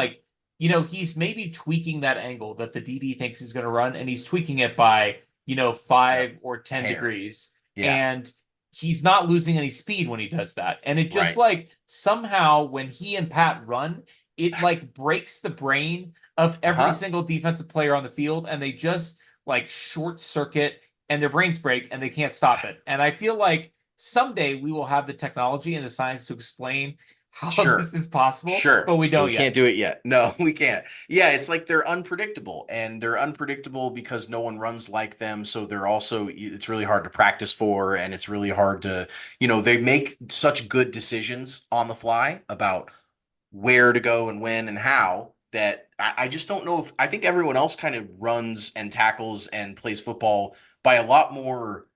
he's maybe tweaking that angle that the DB thinks he's going to run, and he's tweaking it by, 5 or 10 degrees. And he's not losing any speed when he does that. And it just somehow when he and Pat run, it like breaks the brain of every single defensive player on the field, and they just like short circuit and their brains break and they can't stop it. And I feel like someday we will have the technology and the science to explain how this is possible, but we don't yet. Can't do it yet. No, we can't. Yeah, it's like they're unpredictable, and they're unpredictable because no one runs like them. So they're also, it's really hard to practice for, and it's really hard to, they make such good decisions on the fly about where to go and when and how, that I just don't know if, I think everyone else kind of runs and tackles and plays football by a lot more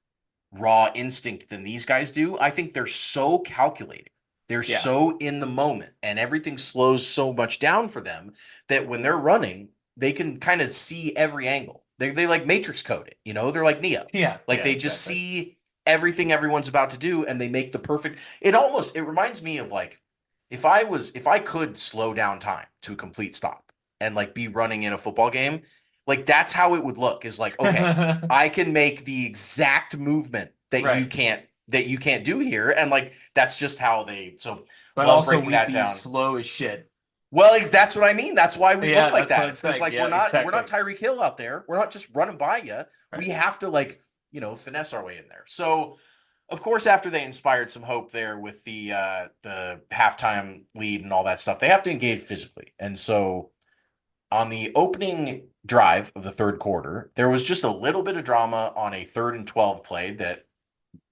raw instinct than these guys do. I think they're so calculating. They're so in the moment, and everything slows so much down for them that when they're running, they can kind of see every angle. They like matrix code it, they're like Neo. They just see everything everyone's about to do, and they make the perfect. It reminds me of like, if I could slow down time to a complete stop and like be running in a football game, like that's how it would look, is like, okay, I can make the exact movement that you can't do here. And like, that's just how but also we'd be slow as shit. Well, that's what I mean. That's why we look like that. It's because like, we're not Tyreek Hill out there. We're not just running by you. Right. We have to like, finesse our way in there. So of course, after they inspired some hope there with the halftime lead and all that stuff, they have to engage physically. And so on the opening drive of the third quarter, there was just a little bit of drama on a 3rd and 12 play that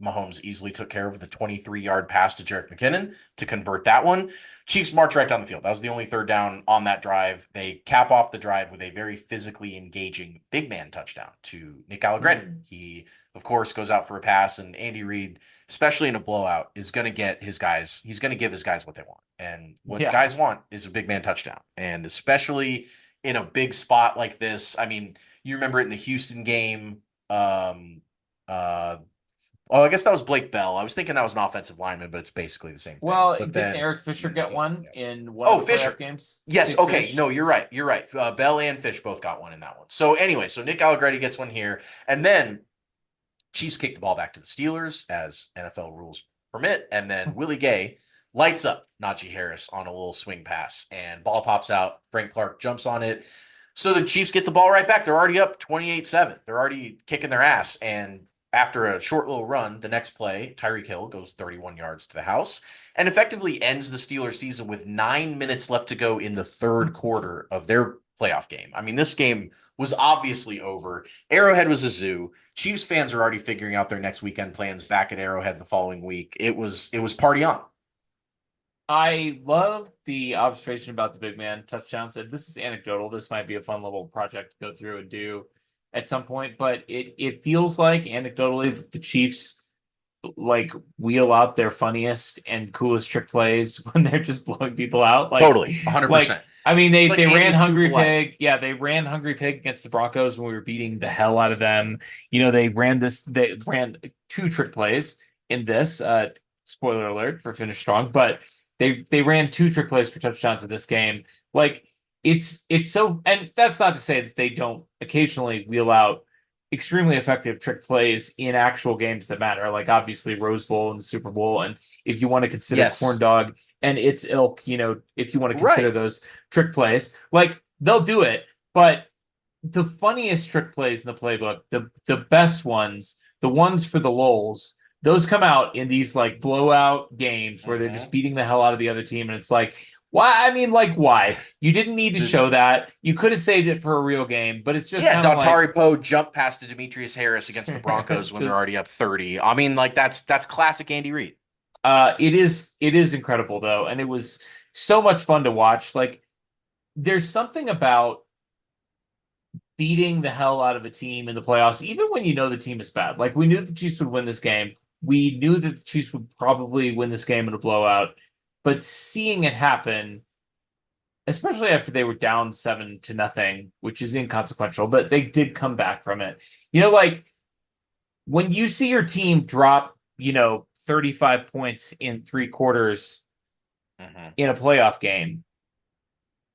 Mahomes easily took care of with a 23-yard pass to Jerick McKinnon to convert that one. Chiefs march right down the field. That was the only third down on that drive. They cap off the drive with a very physically engaging big man touchdown to Nick Allegretti. He, of course, goes out for a pass, and Andy Reid, especially in a blowout, is going to get his guys. He's going to give his guys what they want. And what guys want is a big man touchdown. And especially in a big spot like this, I mean, you remember it in the Houston game. I guess that was Blake Bell. I was thinking that was an offensive lineman, but it's basically the same thing. Well, didn't Eric Fisher get one in one of the playoff games? Yes, okay. Fish? No, you're right. Bell and Fish both got one in that one. So anyway, Nick Allegretti gets one here. And then Chiefs kick the ball back to the Steelers as NFL rules permit. And then Willie Gay lights up Najee Harris on a little swing pass. And ball pops out. Frank Clark jumps on it. So the Chiefs get the ball right back. They're already up 28-7. They're already kicking their ass. And after a short little run, the next play, Tyreek Hill goes 31 yards to the house and effectively ends the Steelers season with 9 minutes left to go in the third quarter of their playoff game. I mean, this game was obviously over. Arrowhead was a zoo. Chiefs fans are already figuring out their next weekend plans back at Arrowhead the following week. It was party on. I love the observation about the big man touchdown. Said this is anecdotal. This might be a fun little project to go through and do at some point, but it feels like anecdotally the Chiefs like wheel out their funniest and coolest trick plays when they're just blowing people out. Like totally 100%. Like, I mean, they ran Hungry Pig. Yeah, they ran Hungry Pig against the Broncos when we were beating the hell out of them. They ran 2 trick plays in this. Spoiler alert for Finish Strong, but they ran 2 trick plays for touchdowns in this game. Like it's so, and that's not to say that they don't occasionally wheel out extremely effective trick plays in actual games that matter, like obviously Rose Bowl and the Super Bowl. And if you want to consider Corn Dog and its ilk, if you want to consider those trick plays, like they'll do it. But the funniest trick plays in the playbook, the best ones, the ones for the lulz, those come out in these like blowout games where they're just beating the hell out of the other team. And it's like, why? I mean, like, why? You didn't need to show that. You could have saved it for a real game, but it's just Dontari Poe jump pass to Demetrius Harris against the Broncos when they're already up 30. I mean, like that's classic Andy Reid. It is incredible though, and it was so much fun to watch. Like, there's something about beating the hell out of a team in the playoffs, even when you know the team is bad. Like, we knew the Chiefs would win this game. We knew that the Chiefs would probably win this game in a blowout. But seeing it happen, especially after they were down 7-0, which is inconsequential, but they did come back from it. Like when you see your team drop, 35 points in 3 quarters in a playoff game,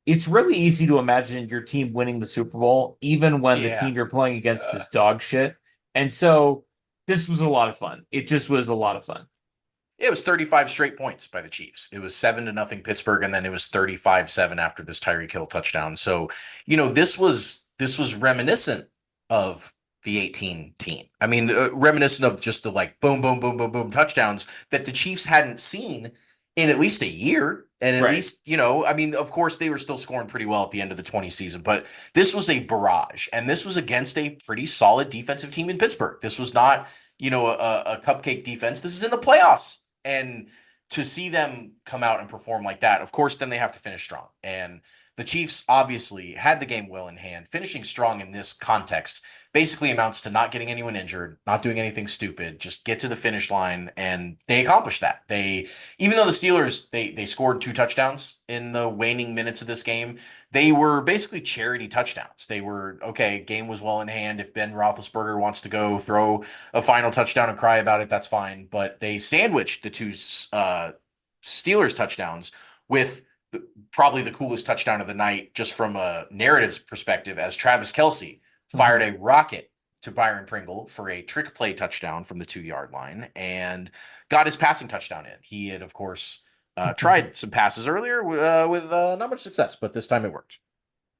it's really easy to imagine your team winning the Super Bowl, even when the team you're playing against is dog shit. And so this was a lot of fun. It just was a lot of fun. It was 35 straight points by the Chiefs. It was 7-0 Pittsburgh, and then it was 35-7 after this Tyreek Hill touchdown. So, this was reminiscent of the 18 team. I mean, reminiscent of just the like boom, boom, boom, boom, boom touchdowns that the Chiefs hadn't seen in at least a year. And at least, I mean, of course, they were still scoring pretty well at the end of the 20 season, but this was a barrage. And this was against a pretty solid defensive team in Pittsburgh. This was not, a cupcake defense. This is in the playoffs. And to see them come out and perform like that, of course, then they have to finish strong. And the Chiefs obviously had the game well in hand. Finishing strong in this context basically amounts to not getting anyone injured, not doing anything stupid, just get to the finish line, and they accomplished that. Even though the Steelers, they scored 2 touchdowns in the waning minutes of this game, they were basically charity touchdowns. They were, okay, game was well in hand. If Ben Roethlisberger wants to go throw a final touchdown and cry about it, that's fine. But they sandwiched the 2 Steelers touchdowns with probably the coolest touchdown of the night, just from a narratives perspective, as Travis Kelce fired a rocket to Byron Pringle for a trick play touchdown from the 2-yard line and got his passing touchdown in. He had, of course, tried some passes earlier with not much success, but this time it worked.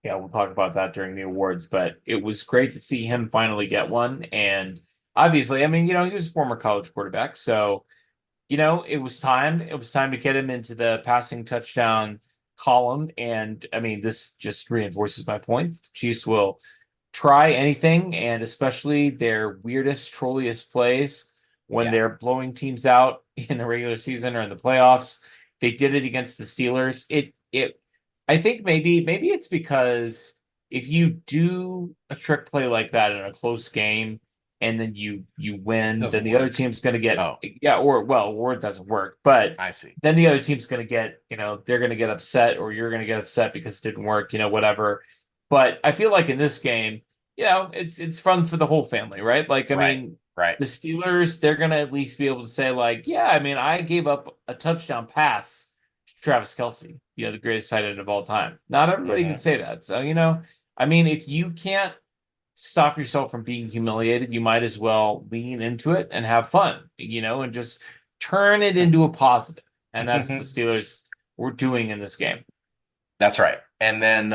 Yeah, we'll talk about that during the awards, but it was great to see him finally get one. And obviously, I mean, he was a former college quarterback, so it was time. It was time to get him into the passing touchdown column. And I mean, this just reinforces my point. The Chiefs will try anything, and especially their weirdest, trolliest plays when they're blowing teams out in the regular season or in the playoffs. They did it against the Steelers. I think maybe it's because if you do a trick play like that in a close game, and then you win, then the other team's going to get or it doesn't work. But I see. Then the other team's going to get, they're going to get upset, or you're going to get upset because it didn't work, whatever. But I feel like in this game, it's fun for the whole family, right? Like, I mean, the Steelers, they're going to at least be able to say, like, yeah, I mean, I gave up a touchdown pass to Travis Kelce, the greatest tight end of all time. Not everybody can say that. So, I mean, if you can't stop yourself from being humiliated, you might as well lean into it and have fun, and just turn it into a positive. And that's what the Steelers were doing in this game. That's right. And then,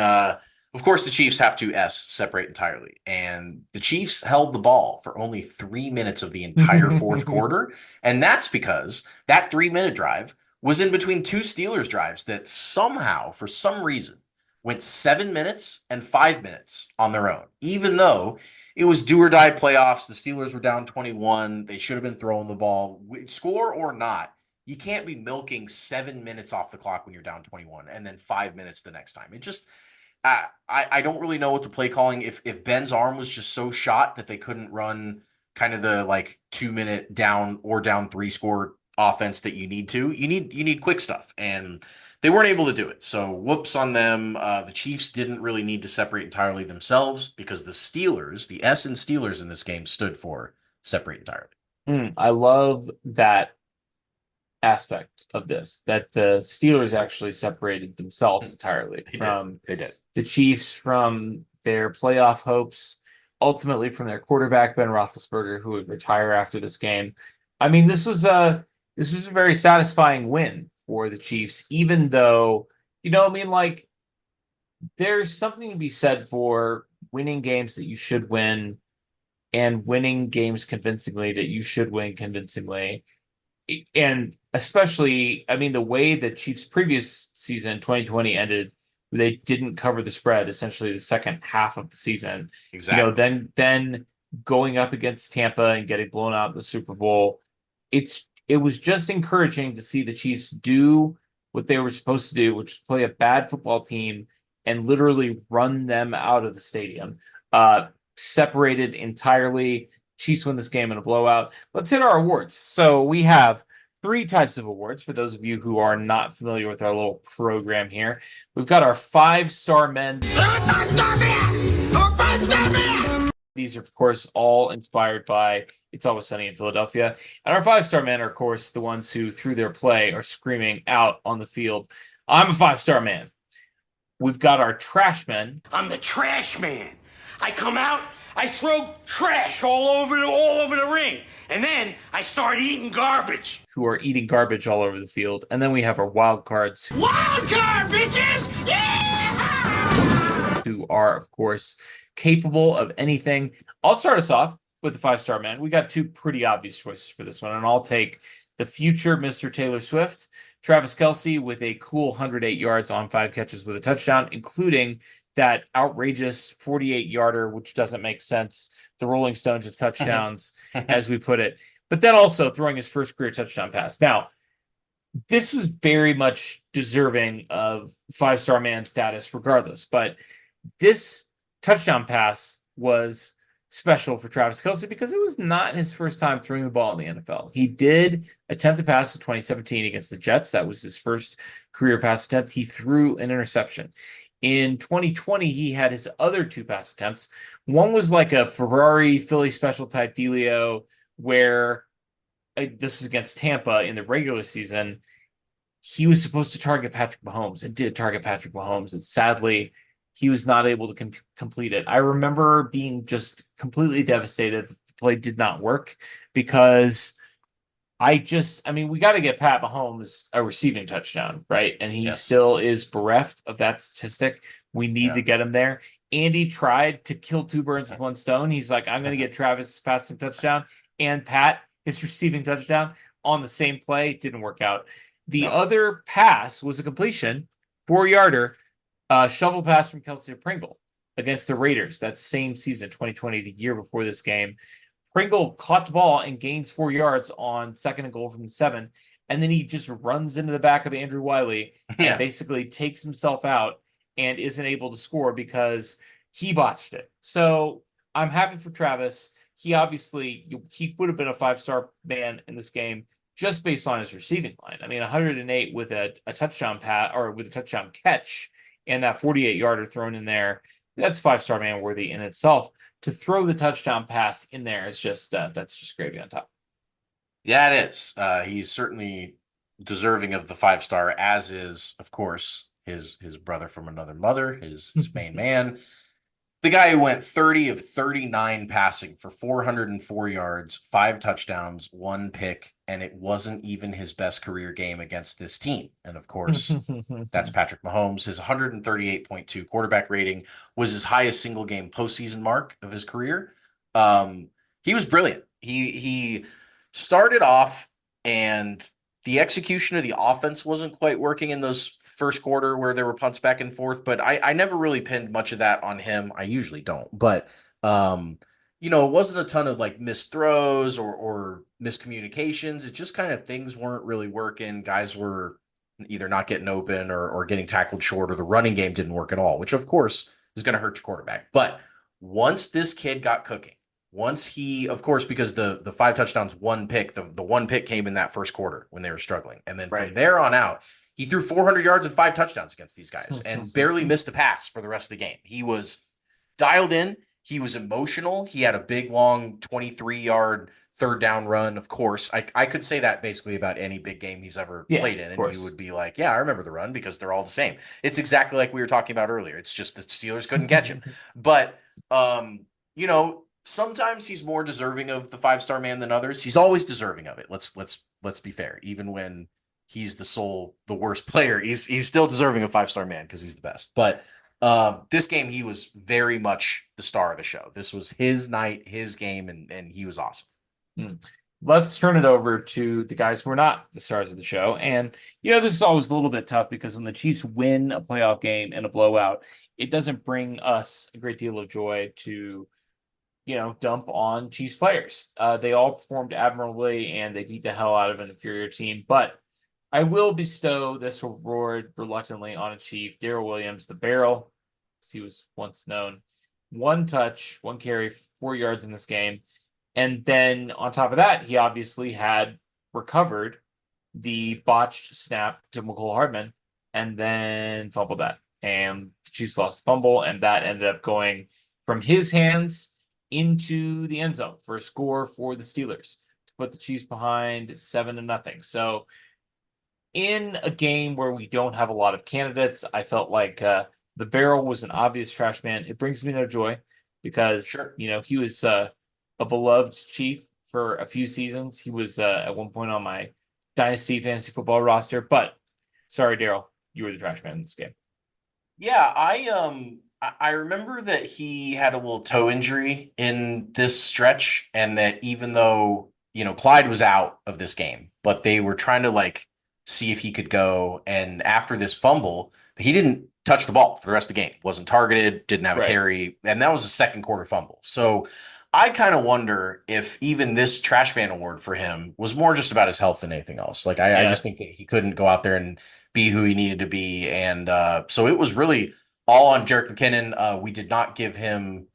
of course, the Chiefs have to separate entirely. And the Chiefs held the ball for only 3 minutes of the entire fourth quarter. And that's because that 3-minute drive was in between 2 Steelers drives that somehow, for some reason, went 7 minutes and 5 minutes on their own, even though it was do or die playoffs. The Steelers were down 21. They should have been throwing the ball. Score or not, you can't be milking 7 minutes off the clock when you're down 21 and then 5 minutes the next time. It just, I don't really know what the play calling, if Ben's arm was just so shot that they couldn't run kind of the like 2-minute down 3 score offense that you need to. You need quick stuff, and they weren't able to do it. So whoops on them. The Chiefs didn't really need to separate entirely themselves, because the Steelers, the S in Steelers in this game, stood for separate entirely. I love that aspect of this, that the Steelers actually separated themselves entirely from the Chiefs, from their playoff hopes, ultimately from their quarterback, Ben Roethlisberger, who would retire after this game. I mean, this was a very satisfying win for the Chiefs, even though, I mean, like, there's something to be said for winning games that you should win and winning games convincingly that you should win convincingly. And especially, I mean, the way the Chiefs' previous season, 2020, ended, they didn't cover the spread essentially the second half of the season. Exactly. Then going up against Tampa and getting blown out in the Super Bowl, it was just encouraging to see the Chiefs do what they were supposed to do, which is play a bad football team and literally run them out of the stadium. Separated entirely. Chiefs win this game in a blowout. Let's hit our awards. So we have 3 types of awards for those of you who are not familiar with our little program here. We've got our 5-star men. These are, of course, all inspired by It's Always Sunny in Philadelphia. And our 5-star men are, of course, the ones who, through their play, are screaming out on the field, I'm a 5-star man. We've got our trash men. I'm the trash man. I come out, I throw trash all over the ring. And then I start eating garbage. Who are eating garbage all over the field. And then we have our wild cards. Wild card, bitches! Yeah! Who are, of course, capable of anything. I'll start us off with the 5-star man. We got two pretty obvious choices for this one, and I'll take the future Mr. Taylor Swift, Travis Kelce, with a cool 108 yards on 5 catches with a touchdown, including that outrageous 48-yarder, which doesn't make sense, the Rolling Stones of touchdowns, as we put it. But then also throwing his first career touchdown pass. Now, this was very much deserving of 5-star man status regardless, but this touchdown pass was special for Travis Kelce because it was not his first time throwing the ball in the NFL. He did attempt a pass in 2017 against the Jets. That was his first career pass attempt. He threw an interception. In 2020, he had his other 2 pass attempts. One was like a Ferrari Philly special type dealio where this was against Tampa in the regular season. He was supposed to target Patrick Mahomes and did target Patrick Mahomes. And sadly, he was not able to complete it. I remember being just completely devastated that the play did not work because we got to get Pat Mahomes a receiving touchdown, right? And he still is bereft of that statistic. We need to get him there. Andy tried to kill 2 birds with 1 stone. He's like, I'm going to get Travis passing touchdown and Pat his receiving touchdown on the same play. It didn't work out. The other pass was a completion, 4-yarder, shovel pass from Kelce to Pringle against the Raiders that same season, 2020, the year before this game. Pringle caught the ball and gains 4 yards on 2nd and goal from the 7. And then he just runs into the back of Andrew Wiley and basically takes himself out and isn't able to score because he botched it. So I'm happy for Travis. He would have been a 5-star man in this game just based on his receiving line. I mean, 108 with a touchdown pass or with a touchdown catch and that 48-yarder thrown in there. That's 5-star man worthy in itself. To throw the touchdown pass in there is just that's just gravy on top. Yeah, it is. He's certainly deserving of the 5-star, as is, of course, his brother from another mother, his main man. The guy who went 30 of 39 passing for 404 yards, 5 touchdowns, 1 pick, and it wasn't even his best career game against this team. And of course, that's Patrick Mahomes. His 138.2 quarterback rating was his highest single game postseason mark of his career. He was brilliant. He started off and the execution of the offense wasn't quite working in those first quarter where there were punts back and forth, but I never really pinned much of that on him. I usually don't, but it wasn't a ton of like missed throws or miscommunications. It just kind of things weren't really working. Guys were either not getting open or getting tackled short, or the running game didn't work at all, which of course is going to hurt your quarterback. But once this kid got cooking, once he, of course, because the 5 touchdowns, 1 pick, the 1 pick came in that first quarter when they were struggling. And then from there on out, he threw 400 yards and 5 touchdowns against these guys and barely missed a pass for the rest of the game. He was dialed in. He was emotional. He had a big, long 23-yard 3rd down run. Of course, I could say that basically about any big game he's ever played in. And you would be like, yeah, I remember the run because they're all the same. It's exactly like we were talking about earlier. It's just the Steelers couldn't catch him. But, sometimes he's more deserving of the 5-star man than others. He's always deserving of it. Let's be fair. Even when he's the worst player, he's still deserving of 5-star man because he's the best. But this game, he was very much the star of the show. This was his night, his game, and he was awesome. Let's turn it over to the guys who are not the stars of the show. And, this is always a little bit tough because when the Chiefs win a playoff game in a blowout, it doesn't bring us a great deal of joy to dump on Chiefs players. They all performed admirably and they beat the hell out of an inferior team. But I will bestow this award reluctantly on a Chief, Darrell Williams, the Barrel, as he was once known. 1 touch, 1 carry, 4 yards in this game. And then on top of that, he obviously had recovered the botched snap to McCole Hardman and then fumbled that. And the Chiefs lost the fumble, and that ended up going from his hands into the end zone for a score for the Steelers to put the Chiefs behind 7-0. So in a game where we don't have a lot of candidates, I felt like the Barrel was an obvious trash man. It brings me no joy because, Sure. he was a beloved Chief for a few seasons. He was at one point on my Dynasty fantasy football roster, but sorry, Daryl, you were the trash man in this game. Yeah, I remember that he had a little toe injury in this stretch, and that even though, Clyde was out of this game, but they were trying to like see if he could go. And after this fumble, he didn't touch the ball for the rest of the game. Wasn't targeted, didn't have a Right. carry, and that was a second quarter fumble. So I kind of wonder if even this trash man award for him was more just about his health than anything else. Like I Yeah. just think that he couldn't go out there and be who he needed to be. And so it was really all on Jerick McKinnon. We did not give him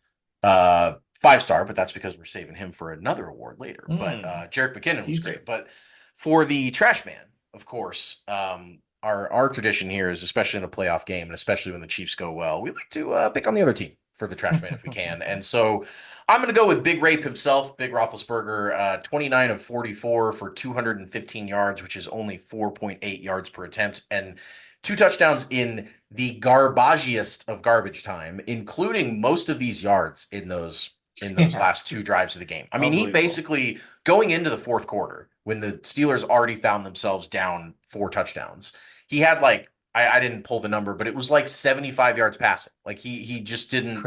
5-star, but that's because we're saving him for another award later. But Jerick McKinnon was great. But for the trash man, of course, our tradition here is, especially in a playoff game, and especially when the Chiefs go well, we like to pick on the other team for the trash man if we can. And so I'm going to go with Big Rape himself, Big Roethlisberger, 29 of 44 for 215 yards, which is only 4.8 yards per attempt, and 2 touchdowns in the garbagiest of garbage time, including most of these yards in those last 2 drives of the game. I mean, he basically, going into the fourth quarter, when the Steelers already found themselves down 4 touchdowns, he had like, I didn't pull the number, but it was like 75 yards passing. Like he just didn't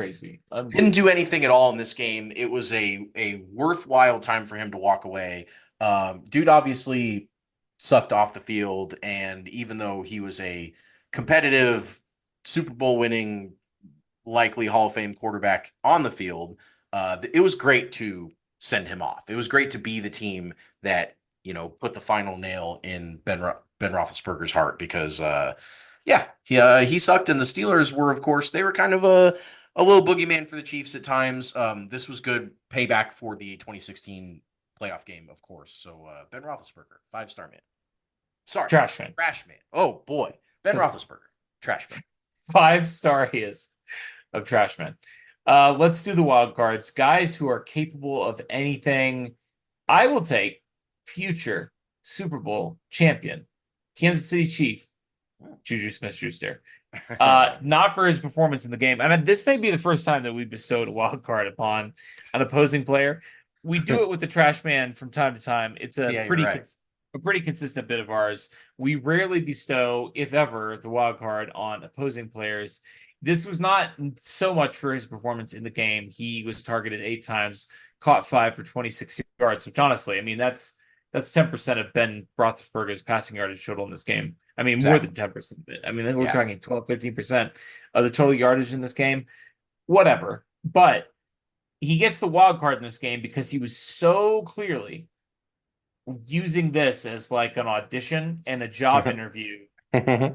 do anything at all in this game. It was a worthwhile time for him to walk away. Dude obviously sucked off the field, and even though he was a competitive Super Bowl winning, likely Hall of Fame quarterback on the field, it was great to send him off. It was great to be the team that, put the final nail in Ben Roethlisberger's heart, because he sucked, and the Steelers were, of course, they were kind of a little boogeyman for the Chiefs at times. This was good payback for the 2016 playoff game, of course. So Ben Roethlisberger, 5-star man. Sorry, trash man. Oh boy, Ben Roethlisberger, trash man. 5-star he is of trash man. Let's do the wild cards, guys who are capable of anything. I will take future Super Bowl champion, Kansas City Chief, Juju Smith-Schuster. Not for his performance in the game. And this may be the first time that we bestowed a wild card upon an opposing player. We do it with the trash man from time to time. It's a pretty consistent bit of ours. We rarely bestow, if ever, the wild card on opposing players. This was not so much for his performance in the game. He was targeted 8 times, caught 5 for 26 yards, which honestly, I mean, that's 10% of Ben Roethlisberger's passing yardage total in this game. I mean, more than 10% of it. I mean, we're talking 12, 13% of the total yardage in this game. Whatever. But he gets the wild card in this game because he was so clearly using this as like an audition and a job interview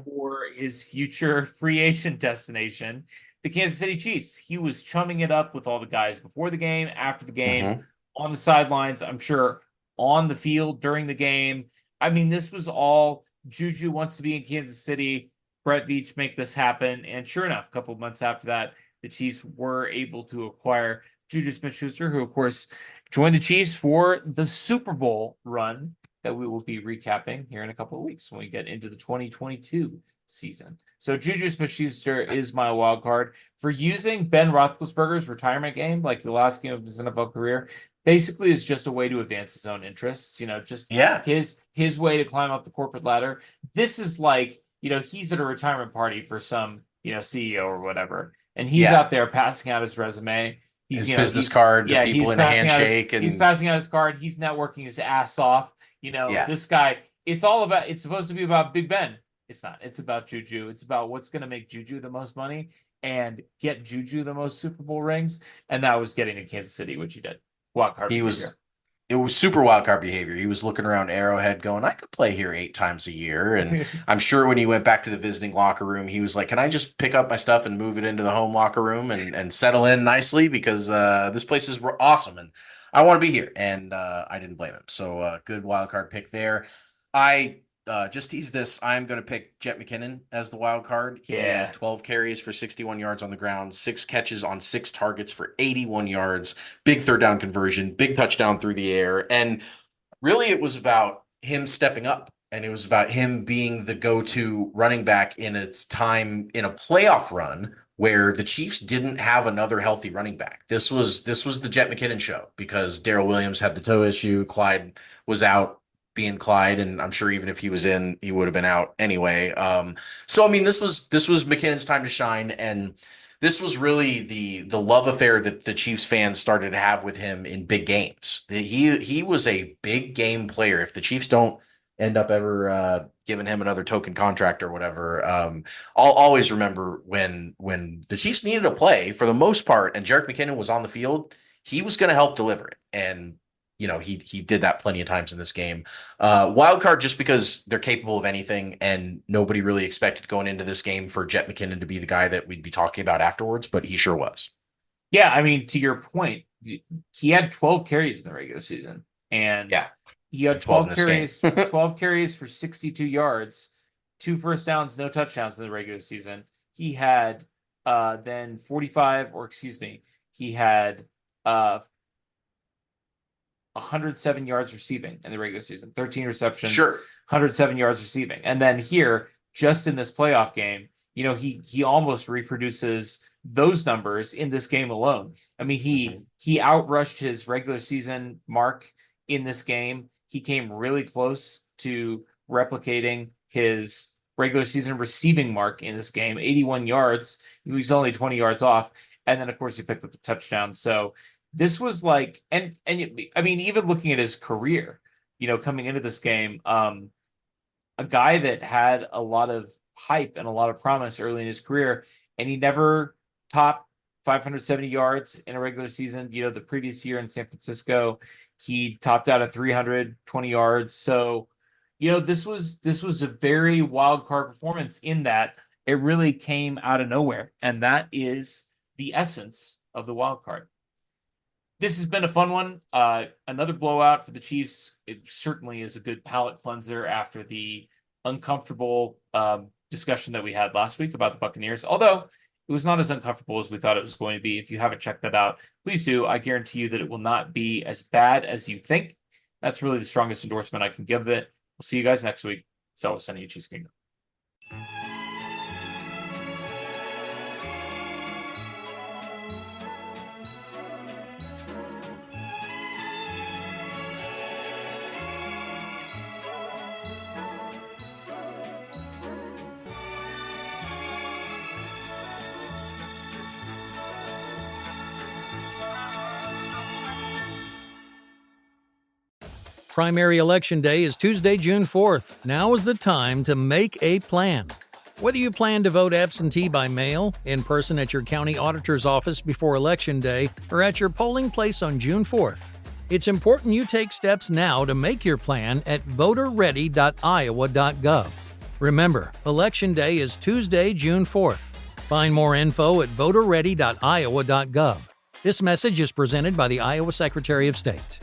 for his future free agent destination, the Kansas City Chiefs. He was chumming it up with all the guys before the game, after the game, on the sidelines, I'm sure on the field during the game. I mean, this was all Juju wants to be in Kansas City. Brett Veach make this happen. And sure enough, a couple of months after that, the Chiefs were able to acquire Juju Smith-Schuster, who, of course, joined the Chiefs for the Super Bowl run that we will be recapping here in a couple of weeks when we get into the 2022 season. So Juju Smith-Schuster is my wild card for using Ben Roethlisberger's retirement game, like the last game of his NFL career. Basically, is just a way to advance his own interests. His way to climb up the corporate ladder. This is like, he's at a retirement party for some, CEO or whatever, and he's out there passing out his resume. His business card to people in a handshake. He's passing out his card. He's networking his ass off. This guy, it's supposed to be about Big Ben. It's not. It's about Juju. It's about what's going to make Juju the most money and get Juju the most Super Bowl rings. And that was getting to Kansas City, which he did. Wild card behavior. It was super wild card behavior. He was looking around Arrowhead going, I could play here 8 times a year. And I'm sure when he went back to the visiting locker room, he was like, can I just pick up my stuff and move it into the home locker room and settle in nicely? Because this place is awesome and I want to be here. And I didn't blame him. So good wild card pick there. I just tease this. I'm going to pick Jet McKinnon as the wild card. He had 12 carries for 61 yards on the ground, 6 catches on 6 targets for 81 yards, big 3rd down conversion, big touchdown through the air. And really it was about him stepping up, and it was about him being the go-to running back in its time in a playoff run where the Chiefs didn't have another healthy running back. This was the Jet McKinnon show because Darrell Williams had the toe issue. Clyde was out being Clyde, and I'm sure even if he was in, he would have been out anyway. So I mean, this was McKinnon's time to shine, and this was really the love affair that the Chiefs fans started to have with him in big games. He was a big game player. If the Chiefs don't end up ever giving him another token contract or whatever, I'll always remember when the Chiefs needed a play for the most part, and Jerick McKinnon was on the field, he was going to help deliver it, and he did that plenty of times in this game. Wild card just because they're capable of anything, and nobody really expected going into this game for Jet McKinnon to be the guy that we'd be talking about afterwards, but he sure was. Yeah, I mean, to your point, he had 12 carries in the regular season, and he had 12 carries, 12 carries for 62 yards, 2 first downs, no touchdowns in the regular season. He had then 45, or excuse me, he had 107 yards receiving in the regular season, 13 receptions, 107 yards receiving. And then here, just in this playoff game, he almost reproduces those numbers in this game alone. I mean, he outrushed his regular season mark in this game. He came really close to replicating his regular season receiving mark in this game, 81 yards. He was only 20 yards off. And then, of course, he picked up the touchdown. So this was like, I mean, even looking at his career, coming into this game, a guy that had a lot of hype and a lot of promise early in his career, and he never topped 570 yards in a regular season. The previous year in San Francisco, he topped out at 320 yards. So, this was a very wild card performance in that it really came out of nowhere. And that is the essence of the wild card. This has been a fun one. Another blowout for the Chiefs. It certainly is a good palate cleanser after the uncomfortable discussion that we had last week about the Buccaneers, although it was not as uncomfortable as we thought it was going to be. If you haven't checked that out, please do. I guarantee you that it will not be as bad as you think. That's really the strongest endorsement I can give it. We'll see you guys next week. It's always sunny in Chiefs Kingdom. Primary Election Day is Tuesday, June 4th. Now is the time to make a plan. Whether you plan to vote absentee by mail, in person at your county auditor's office before Election Day, or at your polling place on June 4th, it's important you take steps now to make your plan at voterready.iowa.gov. Remember, Election Day is Tuesday, June 4th. Find more info at voterready.iowa.gov. This message is presented by the Iowa Secretary of State.